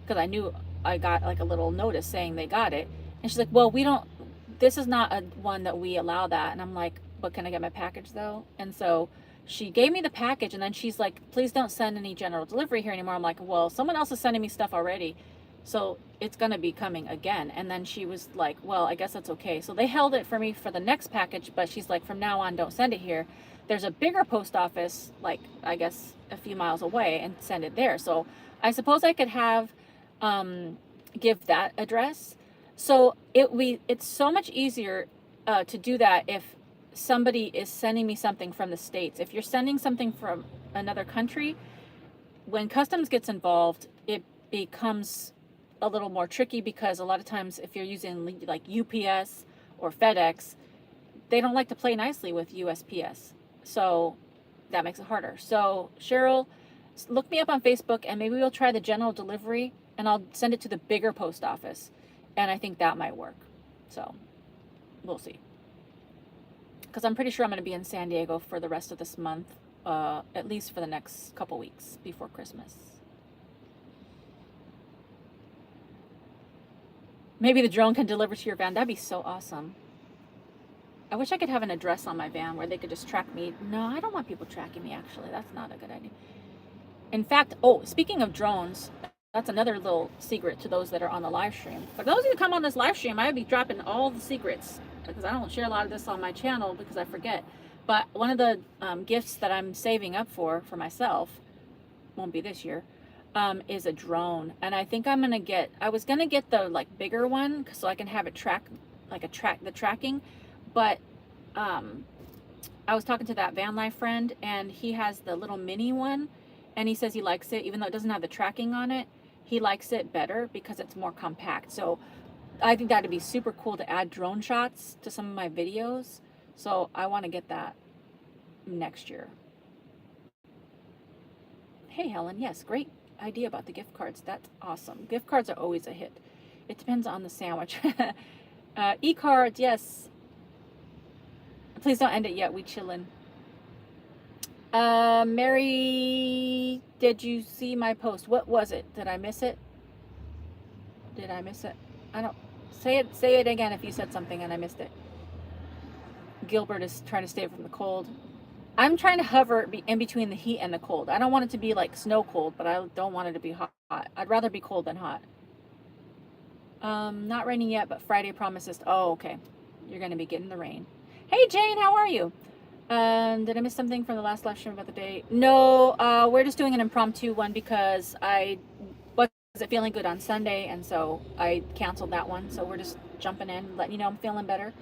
because I knew I got like a little notice saying they got it. And she's like, well, this is not a one that we allow that. And I'm like, but can I get my package though? And so she gave me the package, and then she's like, please don't send any general delivery here anymore. I'm like, well, someone else is sending me stuff already, so it's gonna be coming again. And then she was like, well, I guess that's okay. So they held it for me for the next package, but she's like, from now on, don't send it here. There's a bigger post office, like I guess a few miles away, and send it there. So I suppose I could have give that address. So it's so much easier to do that if somebody is sending me something from the States. If you're sending something from another country, when customs gets involved, it becomes a little more tricky, because a lot of times if you're using like UPS or FedEx, they don't like to play nicely with USPS. So that makes it harder. So Cheryl, look me up on Facebook, and maybe we'll try the general delivery, and I'll send it to the bigger post office, and I think that might work. So we'll see, because I'm pretty sure I'm going to be in San Diego for the rest of this month, at least for the next couple weeks before Christmas. Maybe the drone can deliver to your van. That'd be so awesome. I wish I could have an address on my van where they could just track me. No, I don't want people tracking me, actually. That's not a good idea. In fact, oh, speaking of drones, that's another little secret to those that are on the live stream. For those of you who come on this live stream, I'd be dropping all the secrets, because I don't share a lot of this on my channel because I forget. But one of the gifts that I'm saving up for myself, won't be this year, is a drone. And I think I'm going to get, I was going to get the like bigger one so I can have it track, like the tracking. But I was talking to that van life friend, and he has the little mini one, and he says he likes it, even though it doesn't have the tracking on it. He likes it better because it's more compact. So I think that'd be super cool to add drone shots to some of my videos. So I want to get that next year. Hey Helen, yes, great idea about the gift cards. That's awesome. Gift cards are always a hit. It depends on the sandwich. E-cards, yes. Please don't end it yet. We chillin'. Mary, did you see my post? What was it? Did I miss it? Did I miss it? I don't. Say it again if you said something and I missed it. Gilbert is trying to stay from the cold. I'm trying to hover in between the heat and the cold. I don't want it to be like snow cold, but I don't want it to be hot. I'd rather be cold than hot. Not raining yet, but Friday promises. Oh, okay. You're going to be getting the rain. Hey, Jane, how are you? Did I miss something from the last live stream about the day? No, we're just doing an impromptu one because I wasn't feeling good on Sunday, and so I canceled that one. So we're just jumping in, letting you know I'm feeling better.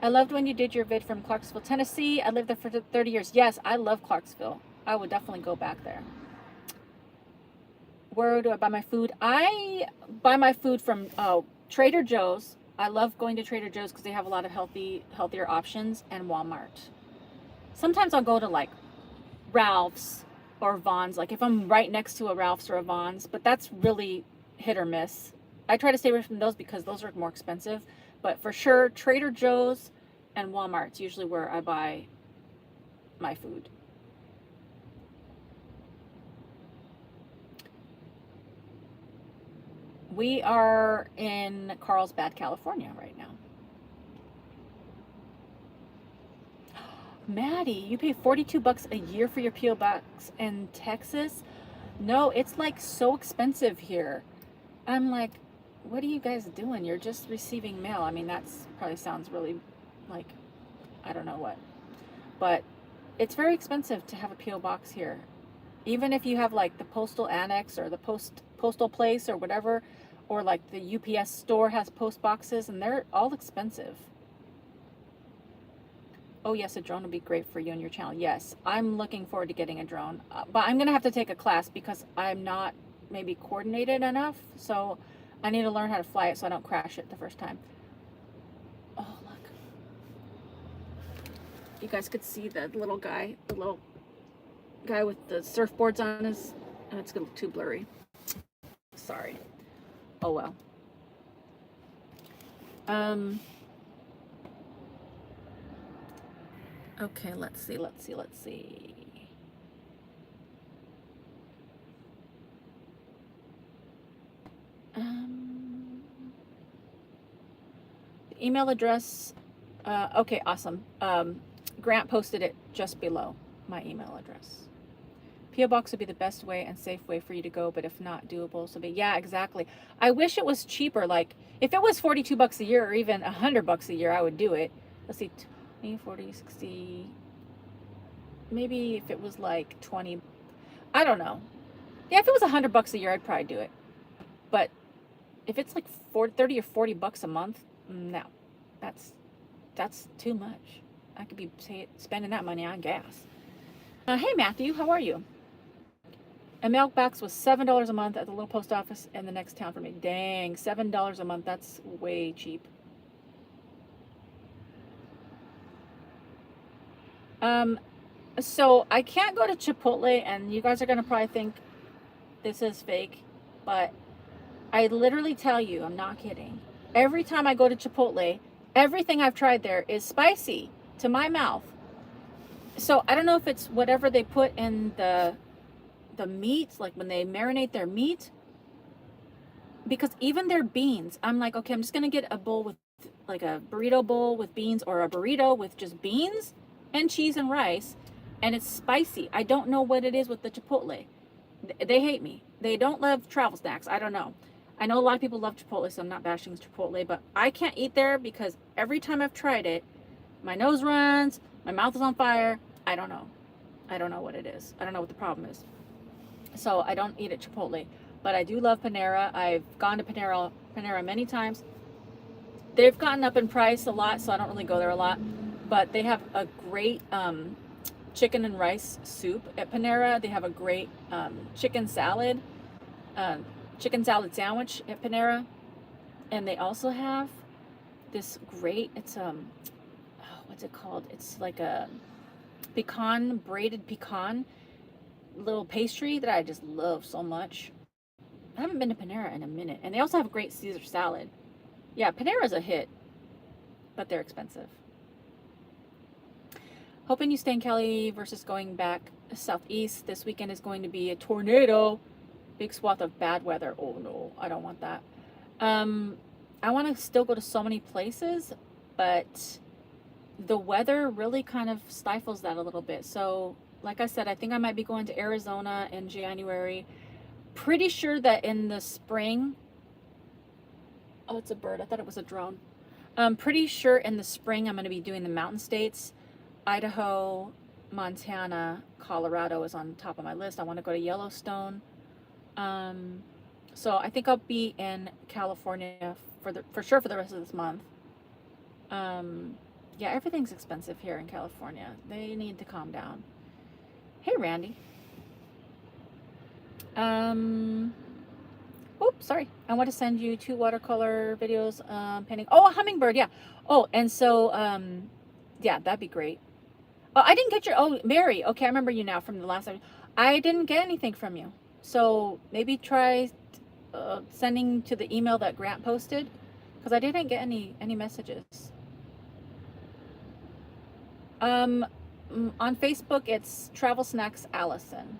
I loved when you did your vid from Clarksville, Tennessee. I lived there for 30 years. Yes, I love Clarksville. I would definitely go back there. Where do I buy my food? I buy my food from Trader Joe's. I love going to Trader Joe's because they have a lot of healthier options, and Walmart. Sometimes I'll go to like Ralph's or Vons, like if I'm right next to a Ralph's or a Vons, but that's really hit or miss. I try to stay away from those because those are more expensive, but for sure Trader Joe's and Walmart's usually where I buy my food. We are in Carlsbad, California right now. Maddie, you pay $42 a year for your P.O. box in Texas? No, it's like so expensive here. I'm like, what are you guys doing? You're just receiving mail. I mean, that's probably sounds really like, I don't know what. But it's very expensive to have a P.O. box here. Even if you have like the postal annex or the postal place or whatever, or like the UPS store has post boxes, and they're all expensive. Oh yes, a drone would be great for you and your channel. Yes, I'm looking forward to getting a drone, but I'm gonna have to take a class because I'm not maybe coordinated enough. So I need to learn how to fly it so I don't crash it the first time. Oh look, you guys could see the little guy with the surfboards on his. Oh, it's a little too blurry. Sorry. Oh well. Okay, let's see. Email address. Okay, awesome. Grant posted it just below my email address. P.O. box would be the best way and safe way for you to go, but if not doable, so yeah, exactly. I wish it was cheaper. Like if it was $42 a year or even $100 a year, I would do it. Let's see. 40, 60, maybe if it was like 20, I don't know. Yeah, if it was $100 a year, I'd probably do it. But if it's like 30 or $40 a month, no, that's too much. I could be spending that money on gas. Hey Matthew, how are you? A mailbox was $7 a month at the little post office in the next town for me. Dang, $7 a month, that's way cheap. So I can't go to Chipotle, and you guys are gonna probably think this is fake, but I literally tell you, I'm not kidding. Every time I go to Chipotle, everything I've tried there is spicy to my mouth. So I don't know if it's whatever they put in the meat, like when they marinate their meat, because even their beans, I'm like, okay, I'm just gonna get a bowl with like a burrito bowl with beans, or a burrito with just beans and cheese and rice, and it's spicy. I don't know what it is with the Chipotle. They hate me. They don't love travel snacks. I don't know. I know a lot of people love Chipotle, so I'm not bashing Chipotle, but I can't eat there because every time I've tried it, my nose runs, my mouth is on fire. I don't know. I don't know what it is. I don't know what the problem is. So I don't eat at Chipotle, but I do love Panera. I've gone to Panera many times. They've gotten up in price a lot, so I don't really go there a lot, but they have a great chicken and rice soup at Panera. They have a great chicken salad sandwich at Panera, and they also have this great, it's what's it called? It's like a braided pecan little pastry that I just love so much. I haven't been to Panera in a minute, and they also have a great Caesar salad. Yeah, Panera's a hit, but they're expensive. Hoping you stay in Cali versus going back southeast. This weekend is going to be a tornado. Big swath of bad weather. Oh no, I don't want that. I want to still go to so many places, but the weather really kind of stifles that a little bit. So, like I said, I think I might be going to Arizona in January. Pretty sure that in the spring, oh, it's a bird. I thought it was a drone. I'm pretty sure in the spring I'm going to be doing the mountain states. Idaho, Montana, Colorado is on top of my list. I want to go to Yellowstone. So I think I'll be in California for sure for the rest of this month. Yeah, everything's expensive here in California. They need to calm down. Hey, Randy. Oops, sorry. I want to send you 2 watercolor videos painting. Oh, a hummingbird, yeah. Oh, and so yeah, that'd be great. Oh, I didn't get your, oh, Mary. Okay, I remember you now from the last time. I didn't get anything from you. So maybe try sending to the email that Grant posted, because I didn't get any messages. On Facebook, it's Travel Snacks Allison.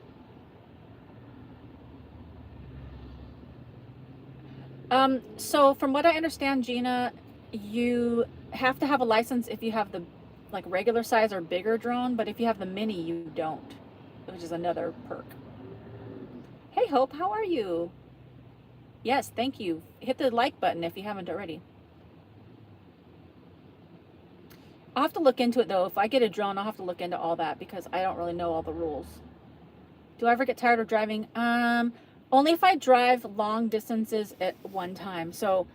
So from what I understand, Gina, you have to have a license if you have the like regular size or bigger drone, but if you have the mini, you don't, which is another perk. Hey, Hope, how are you? Yes, thank you. Hit the like button if you haven't already. I'll have to look into it though. If I get a drone, I'll have to look into all that because I don't really know all the rules. Do I ever get tired of driving? Only if I drive long distances at one time. So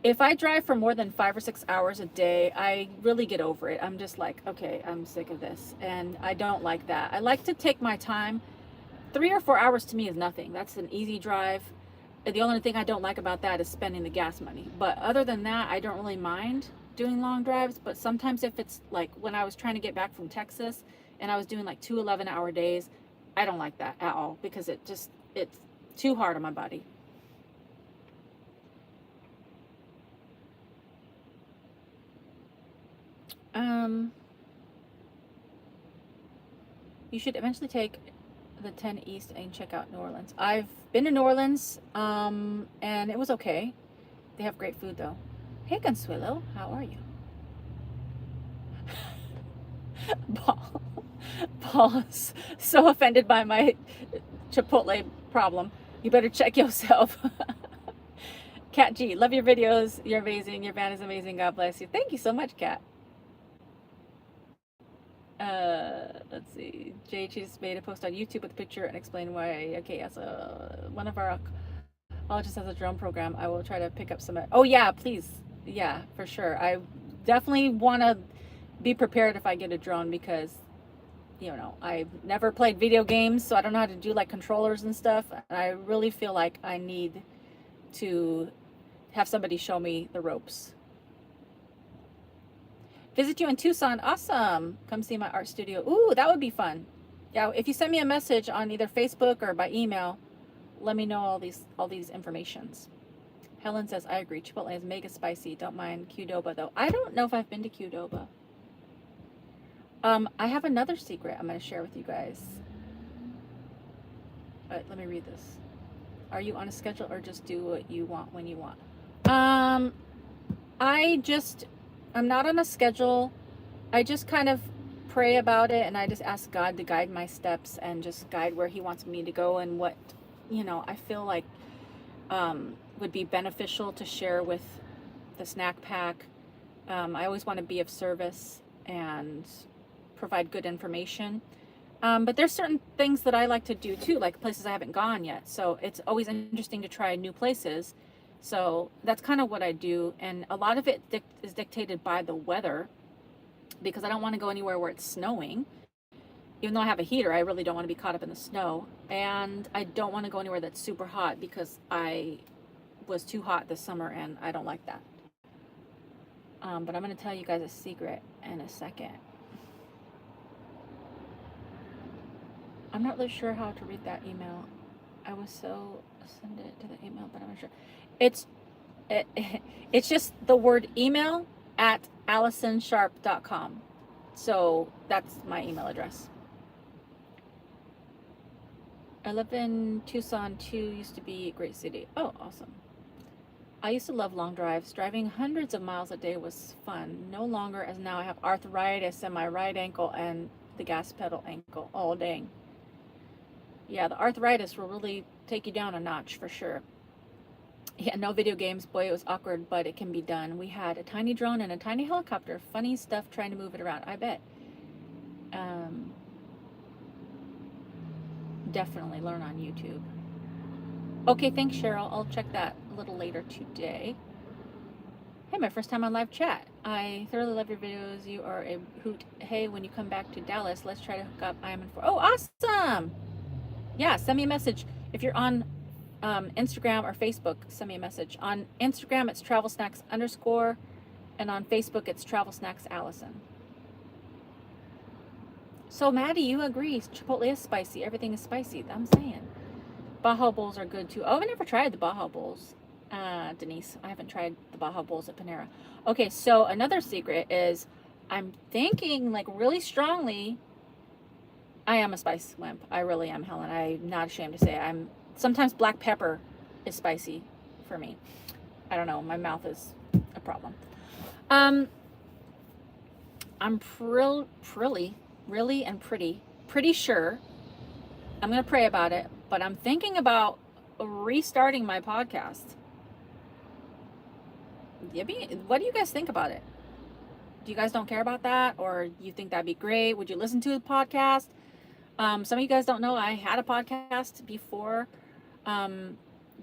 if I drive for more than 5 or 6 hours a day, I really get over it. I'm just like, okay, I'm sick of this. And I don't like that. I like to take my time. 3 or 4 hours to me is nothing. That's an easy drive. The only thing I don't like about that is spending the gas money. But other than that, I don't really mind doing long drives. But sometimes if it's like when I was trying to get back from Texas and I was doing like 2 11-hour days, I don't like that at all because it's too hard on my body. You should eventually take the 10 East and check out New Orleans. I've been to New Orleans, and it was okay. They have great food though. Hey Consuelo, how are you? Paul is so offended by my Chipotle problem. You better check yourself. Kat G, love your videos. You're amazing. Your band is amazing. God bless you. Thank you so much, Kat. Let's see. JH just made a post on YouTube with a picture and explain why. Okay, yes, one of our colleges has a drone program. I will try to pick up some. Oh yeah, please. Yeah, for sure. I definitely want to be prepared if I get a drone because, you know, I've never played video games, so I don't know how to do like controllers and stuff. And I really feel like I need to have somebody show me the ropes. Visit you in Tucson. Awesome. Come see my art studio. Ooh, that would be fun. Yeah, if you send me a message on either Facebook or by email, let me know all these informations. Helen says, I agree. Chipotle is mega spicy. Don't mind Qdoba though. I don't know if I've been to Qdoba. I have another secret I'm going to share with you guys. But let me read this. Are you on a schedule or just do what you want when you want? I'm not on a schedule. I just kind of pray about it, and I just ask God to guide my steps and just guide where he wants me to go and what, I feel like would be beneficial to share with the snack pack. I always want to be of service and provide good information. But there's certain things that I like to do too, like places I haven't gone yet. So it's always interesting to try new places. So that's kind of what I do. And a lot of it is dictated by the weather, because I don't want to go anywhere where it's snowing. Even though I have a heater, I really don't want to be caught up in the snow. And I don't want to go anywhere that's super hot, because I was too hot this summer and I don't like that. But I'm going to tell you guys a secret in a second. I'm not really sure how to read that email. I was so send it to the email, but I'm not sure. It's just the word email at AllisonSharpe.com. So that's my email address. I live in Tucson too. Used to be a great city. Oh, awesome. I used to love long drives. Driving hundreds of miles a day was fun. No longer, as now I have arthritis in my right ankle and the gas pedal ankle. Oh, dang. Yeah, the arthritis will really take you down a notch for sure. Yeah, no video games. Boy, it was awkward, but it can be done. We had a tiny drone and a tiny helicopter. Funny stuff trying to move it around, I bet. Definitely learn on YouTube. Okay, thanks, Cheryl. I'll check that a little later today. Hey, my first time on live chat. I thoroughly love your videos. You are a hoot. Hey, when you come back to Dallas, let's try to hook up. I am in for. Oh, awesome! Yeah, send me a message. If you're on Instagram or Facebook, send me a message. On Instagram, it's TravelSnacks_, and on Facebook, it's TravelSnacks Allison. So, Maddie, you agree. Chipotle is spicy. Everything is spicy. I'm saying. Baja bowls are good, too. Oh, I've never tried the Baja bowls. Denise, I haven't tried the Baja bowls at Panera. Okay, so another secret is I'm thinking, like, really strongly. I am a spice wimp. I really am, Helen. I'm not ashamed to say it. Sometimes black pepper is spicy for me. I don't know. My mouth is a problem. I'm pretty sure. I'm going to pray about it, but I'm thinking about restarting my podcast. What do you guys think about it? Do you guys don't care about that, or you think that'd be great? Would you listen to the podcast? Some of you guys don't know I had a podcast before. The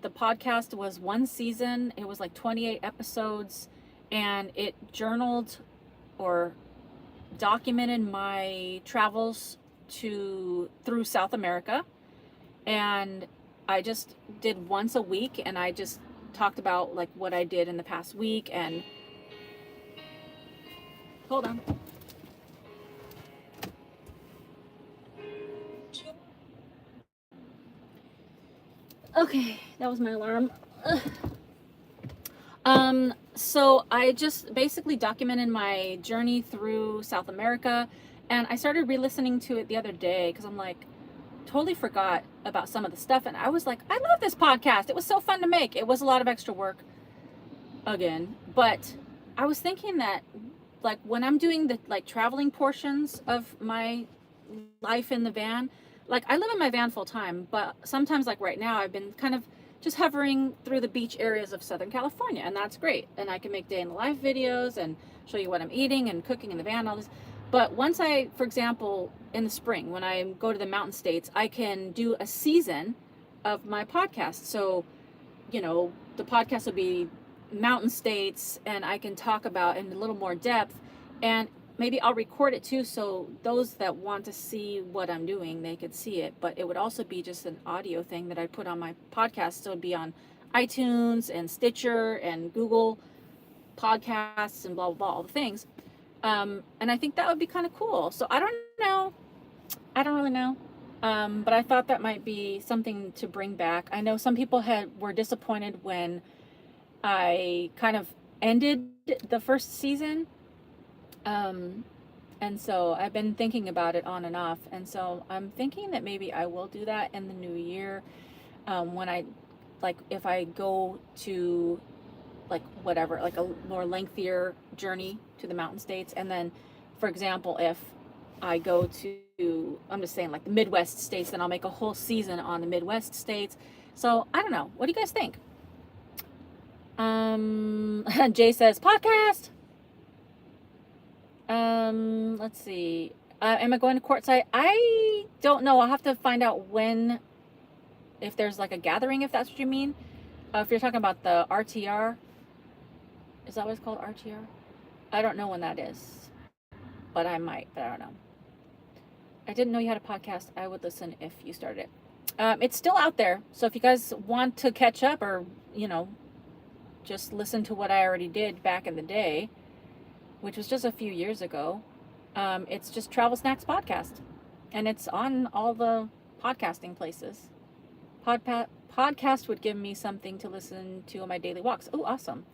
podcast was one season. It was like 28 episodes, and it journaled or documented my travels through South America. And I just did once a week, and I just talked about like what I did in the past week. And hold on. Okay, that was my alarm. So I just basically documented my journey through South America, and I started re-listening to it the other day because I'm like, totally forgot about some of the stuff, and I was like, I love this podcast. It was so fun to make. It was a lot of extra work again, but I was thinking that like when I'm doing the like traveling portions of my life in the van, like I live in my van full time, but sometimes like right now I've been kind of just hovering through the beach areas of Southern California, and that's great. And I can make day in the life videos and show you what I'm eating and cooking in the van, all this. But once I, for example, in the spring, when I go to the mountain states, I can do a season of my podcast. So, you know, the podcast will be mountain states, and I can talk about in a little more depth, and maybe I'll record it too, so those that want to see what I'm doing, they could see it. But it would also be just an audio thing that I put on my podcast. So it'd be on iTunes and Stitcher and Google Podcasts and blah, blah, blah, all the things. And I think that would be kind of cool. So I don't know. I don't really know. But I thought that might be something to bring back. I know some people were disappointed when I kind of ended the first season. And so I've been thinking about it on and off. And so I'm thinking that maybe I will do that in the new year. When I, like, if I go to, like, whatever, like a more lengthier journey to the mountain states. And then, for example, if I go to, I'm just saying, like, the Midwest states, then I'll make a whole season on the Midwest states. So I don't know. What do you guys think? Jay says podcast. Let's see. Am I going to courtside? I don't know. I'll have to find out when, if there's like a gathering, if that's what you mean. If you're talking about the RTR, is that what it's called, RTR? I don't know when that is, but I might, but I don't know. I didn't know you had a podcast. I would listen if you started it. It's still out there. So if you guys want to catch up or, just listen to what I already did back in the day, which was just a few years ago, it's just Travel Snacks Podcast. And it's on all the podcasting places. Podcast would give me something to listen to on my daily walks. Oh, awesome.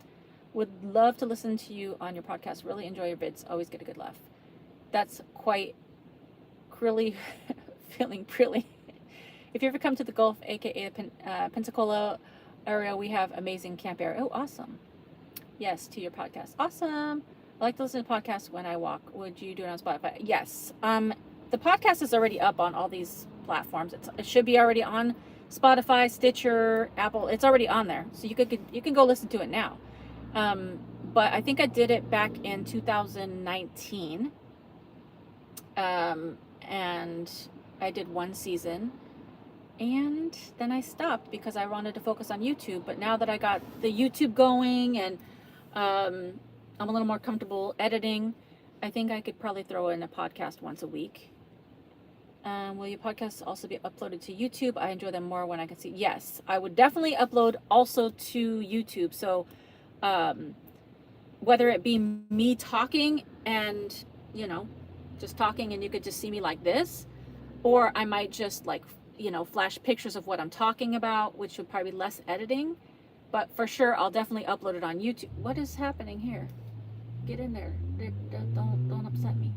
Would love to listen to you on your podcast. Really enjoy your vids. Always get a good laugh. That's quite really feeling pretty. If you ever come to the Gulf, aka Pensacola area, we have amazing camp area. Oh, awesome. Yes, to your podcast. Awesome. I like to listen to podcasts when I walk. Would you do it on Spotify? Yes. The podcast is already up on all these platforms. It should be already on Spotify, Stitcher, Apple. It's already on there, so you can go listen to it now. But I think I did it back in 2019, and I did one season, and then I stopped because I wanted to focus on YouTube. But now that I got the YouTube going and I'm a little more comfortable editing, I think I could probably throw in a podcast once a week. Will your podcasts also be uploaded to YouTube? I enjoy them more when I can see. Yes, I would definitely upload also to YouTube. So whether it be me talking and, just talking and you could just see me like this, or I might just flash pictures of what I'm talking about, which would probably be less editing. But for sure, I'll definitely upload it on YouTube. What is happening here? Get in there. Don't upset me.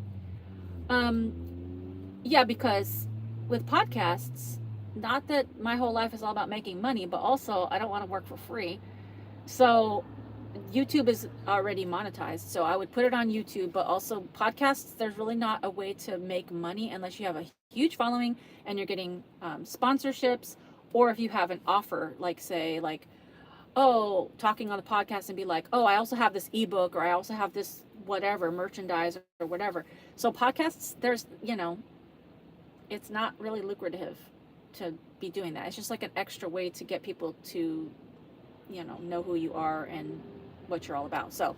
Yeah, because with podcasts, not that my whole life is all about making money, but also I don't want to work for free. So YouTube is already monetized, so I would put it on YouTube. But also podcasts, there's really not a way to make money unless you have a huge following and you're getting sponsorships, or if you have an offer, talking on the podcast and be like, oh, I also have this ebook, or I also have this whatever merchandise or whatever. So podcasts, there's it's not really lucrative to be doing that. It's just like an extra way to get people to know who you are and what you're all about. So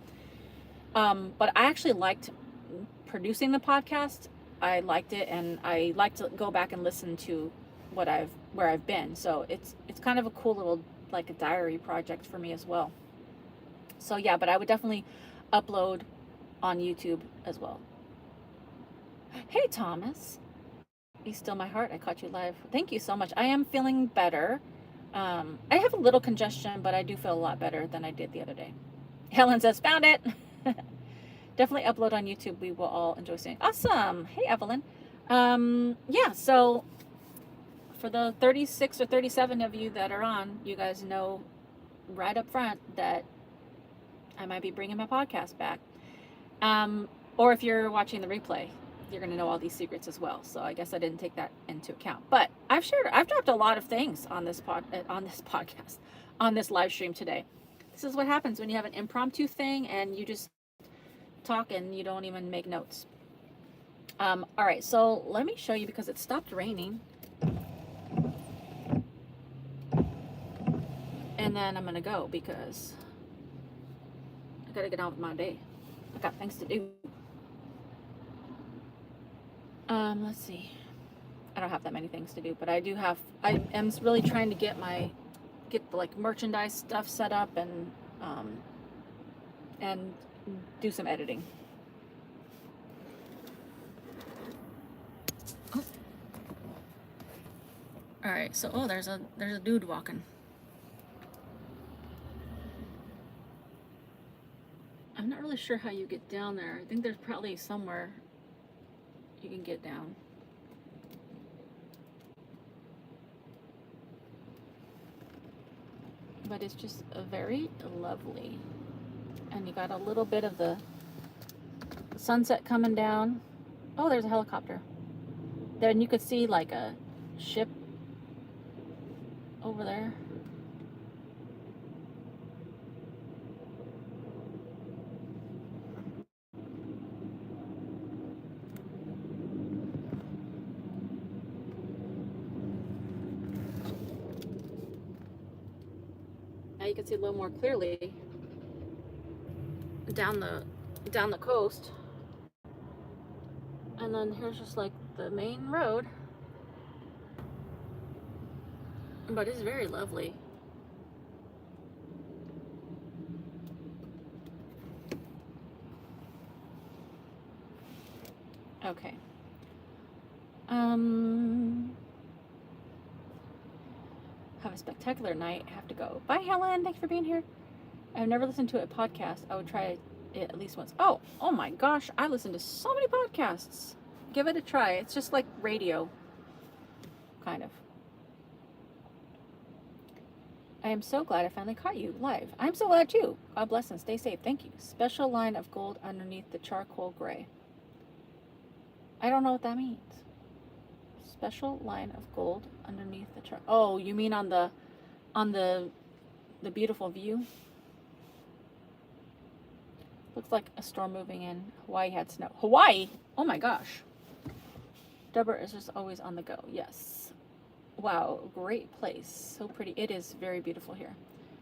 but I actually liked producing the podcast. I liked it, and I like to go back and listen to where I've been. So it's kind of a cool little, like, a diary project for me as well. So yeah, but I would definitely upload on YouTube as well. Hey Thomas, be still my heart. I caught you live. Thank you so much. I am feeling better. I have a little congestion, but I do feel a lot better than I did the other day. Helen says, found it. Definitely upload on YouTube. We will all enjoy seeing. Awesome. Hey Evelyn. Yeah, so for the 36 or 37 of you that are on, you guys know right up front that I might be bringing my podcast back. Or if you're watching the replay, you're going to know all these secrets as well. So I guess I didn't take that into account. But I've dropped a lot of things on this podcast, on this live stream today. This is what happens when you have an impromptu thing and you just talk and you don't even make notes. All right, so let me show you, because it stopped raining. And then I'm going to go because I got to get on with my day. I got things to do. Let's see. I don't have that many things to do, but I am really trying to get like merchandise stuff set up and do some editing. All right, so oh, there's a dude walking. I'm not really sure how you get down there. I think there's probably somewhere you can get down. But it's just very lovely. And you got a little bit of the sunset coming down. Oh, there's a helicopter. Then you could see like a ship over there. Now you can see a little more clearly down the coast. And then here's just like the main road. But it's very lovely. Okay. Have a spectacular night. Have to go. Bye, Helen. Thanks for being here. I've never listened to a podcast. I would try it at least once. Oh my gosh. I listen to so many podcasts. Give it a try. It's just like radio. Kind of. I am so glad I finally caught you live. I'm so glad too. God bless and stay safe. Thank you. Special line of gold underneath the charcoal gray. I don't know what that means. Special line of gold underneath the chart. Oh, you mean on the beautiful view? Looks like a storm moving in. Hawaii had snow. Hawaii? Oh my gosh. Deborah is just always on the go. Yes. Wow, great place. So pretty. It is very beautiful here.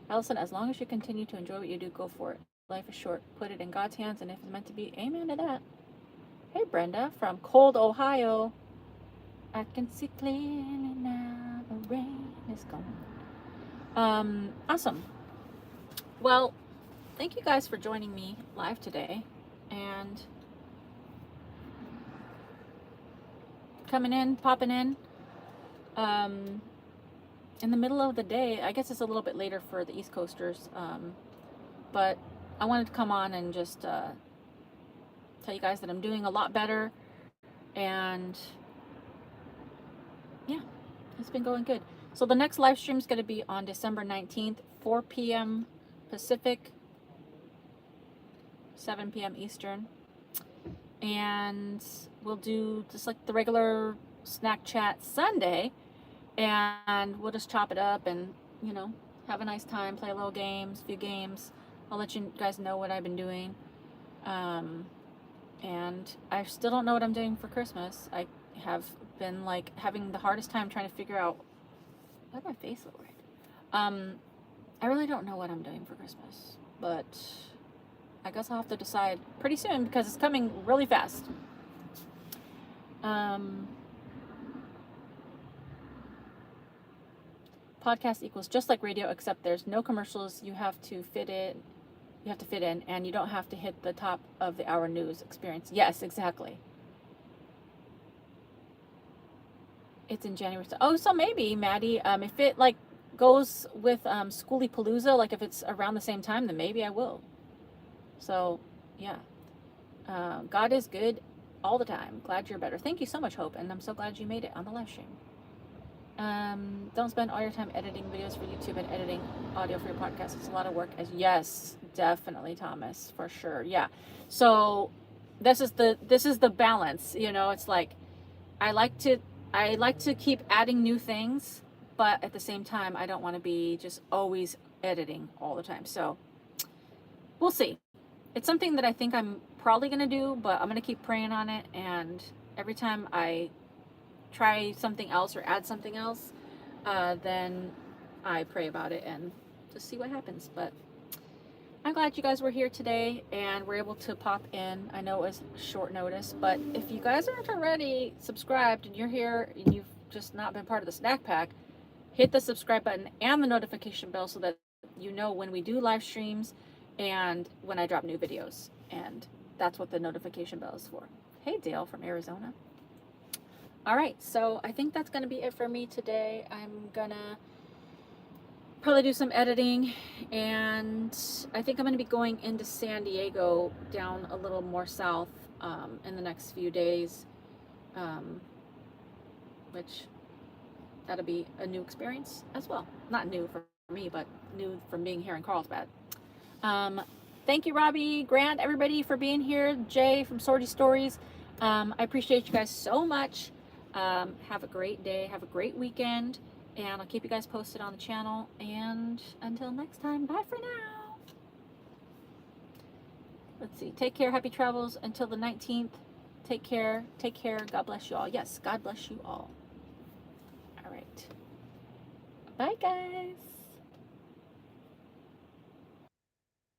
Allison, as long as you continue to enjoy what you do, go for it. Life is short. Put it in God's hands, and if it's meant to be, amen to that. Hey, Brenda from cold Ohio. I can see clearly now the rain is gone. Awesome. Well, thank you guys for joining me live today and coming in, popping in. In the middle of the day, I guess it's a little bit later for the East Coasters, but I wanted to come on and just tell you guys that I'm doing a lot better, and yeah, it's been going good. So the next live stream is going to be on December 19th, 4 p.m. Pacific, 7 p.m. Eastern, and we'll do just like the regular snack chat Sunday, and we'll just chop it up and, you know, have a nice time, play a little games, few games. I'll let you guys know what I've been doing. And I still don't know what I'm doing for Christmas. I have been like having the hardest time trying to figure out, why does my face look red? I really don't know what I'm doing for Christmas, but I guess I'll have to decide pretty soon because it's coming really fast. Podcast equals just like radio, except there's no commercials. You have to fit in, and you don't have to hit the top of the hour news experience. Yes, exactly. It's in January. Oh, so maybe, Maddie, if it like goes with Schoolypalooza, like if it's around the same time, then maybe I will. So, yeah. God is good all the time. Glad you're better. Thank you so much, Hope, and I'm so glad you made it on the live stream. Don't spend all your time editing videos for YouTube and editing audio for your podcast. It's a lot of work. Yes, definitely, Thomas, for sure. Yeah. So this is the balance. You know, it's like I like to keep adding new things, but at the same time, I don't want to be just always editing all the time. So we'll see. It's something that I think I'm probably gonna do, but I'm gonna keep praying on it. And every time I try something else or add something else, then I pray about it and just see what happens. But I'm glad you guys were here today and were able to pop in. I know it was short notice, but if you guys aren't already subscribed and you're here and you've just not been part of the snack pack, hit the subscribe button and the notification bell so that you know when we do live streams and when I drop new videos. And that's what the notification bell is for. Hey, Dale from Arizona. All right, so I think that's going to be it for me today. I'm going to probably do some editing, and I think I'm going to be going into San Diego, down a little more south, in the next few days, which that'll be a new experience as well. Not new for me, but new from being here in Carlsbad. Thank you, Robbie, Grant, everybody for being here. Jay from Sortie Stories. I appreciate you guys so much. Have a great day. Have a great weekend. And I'll keep you guys posted on the channel. And until next time, bye for now. Let's see. Take care. Happy travels until the 19th. Take care. Take care. God bless you all. Yes, God bless you all. All right. Bye, guys.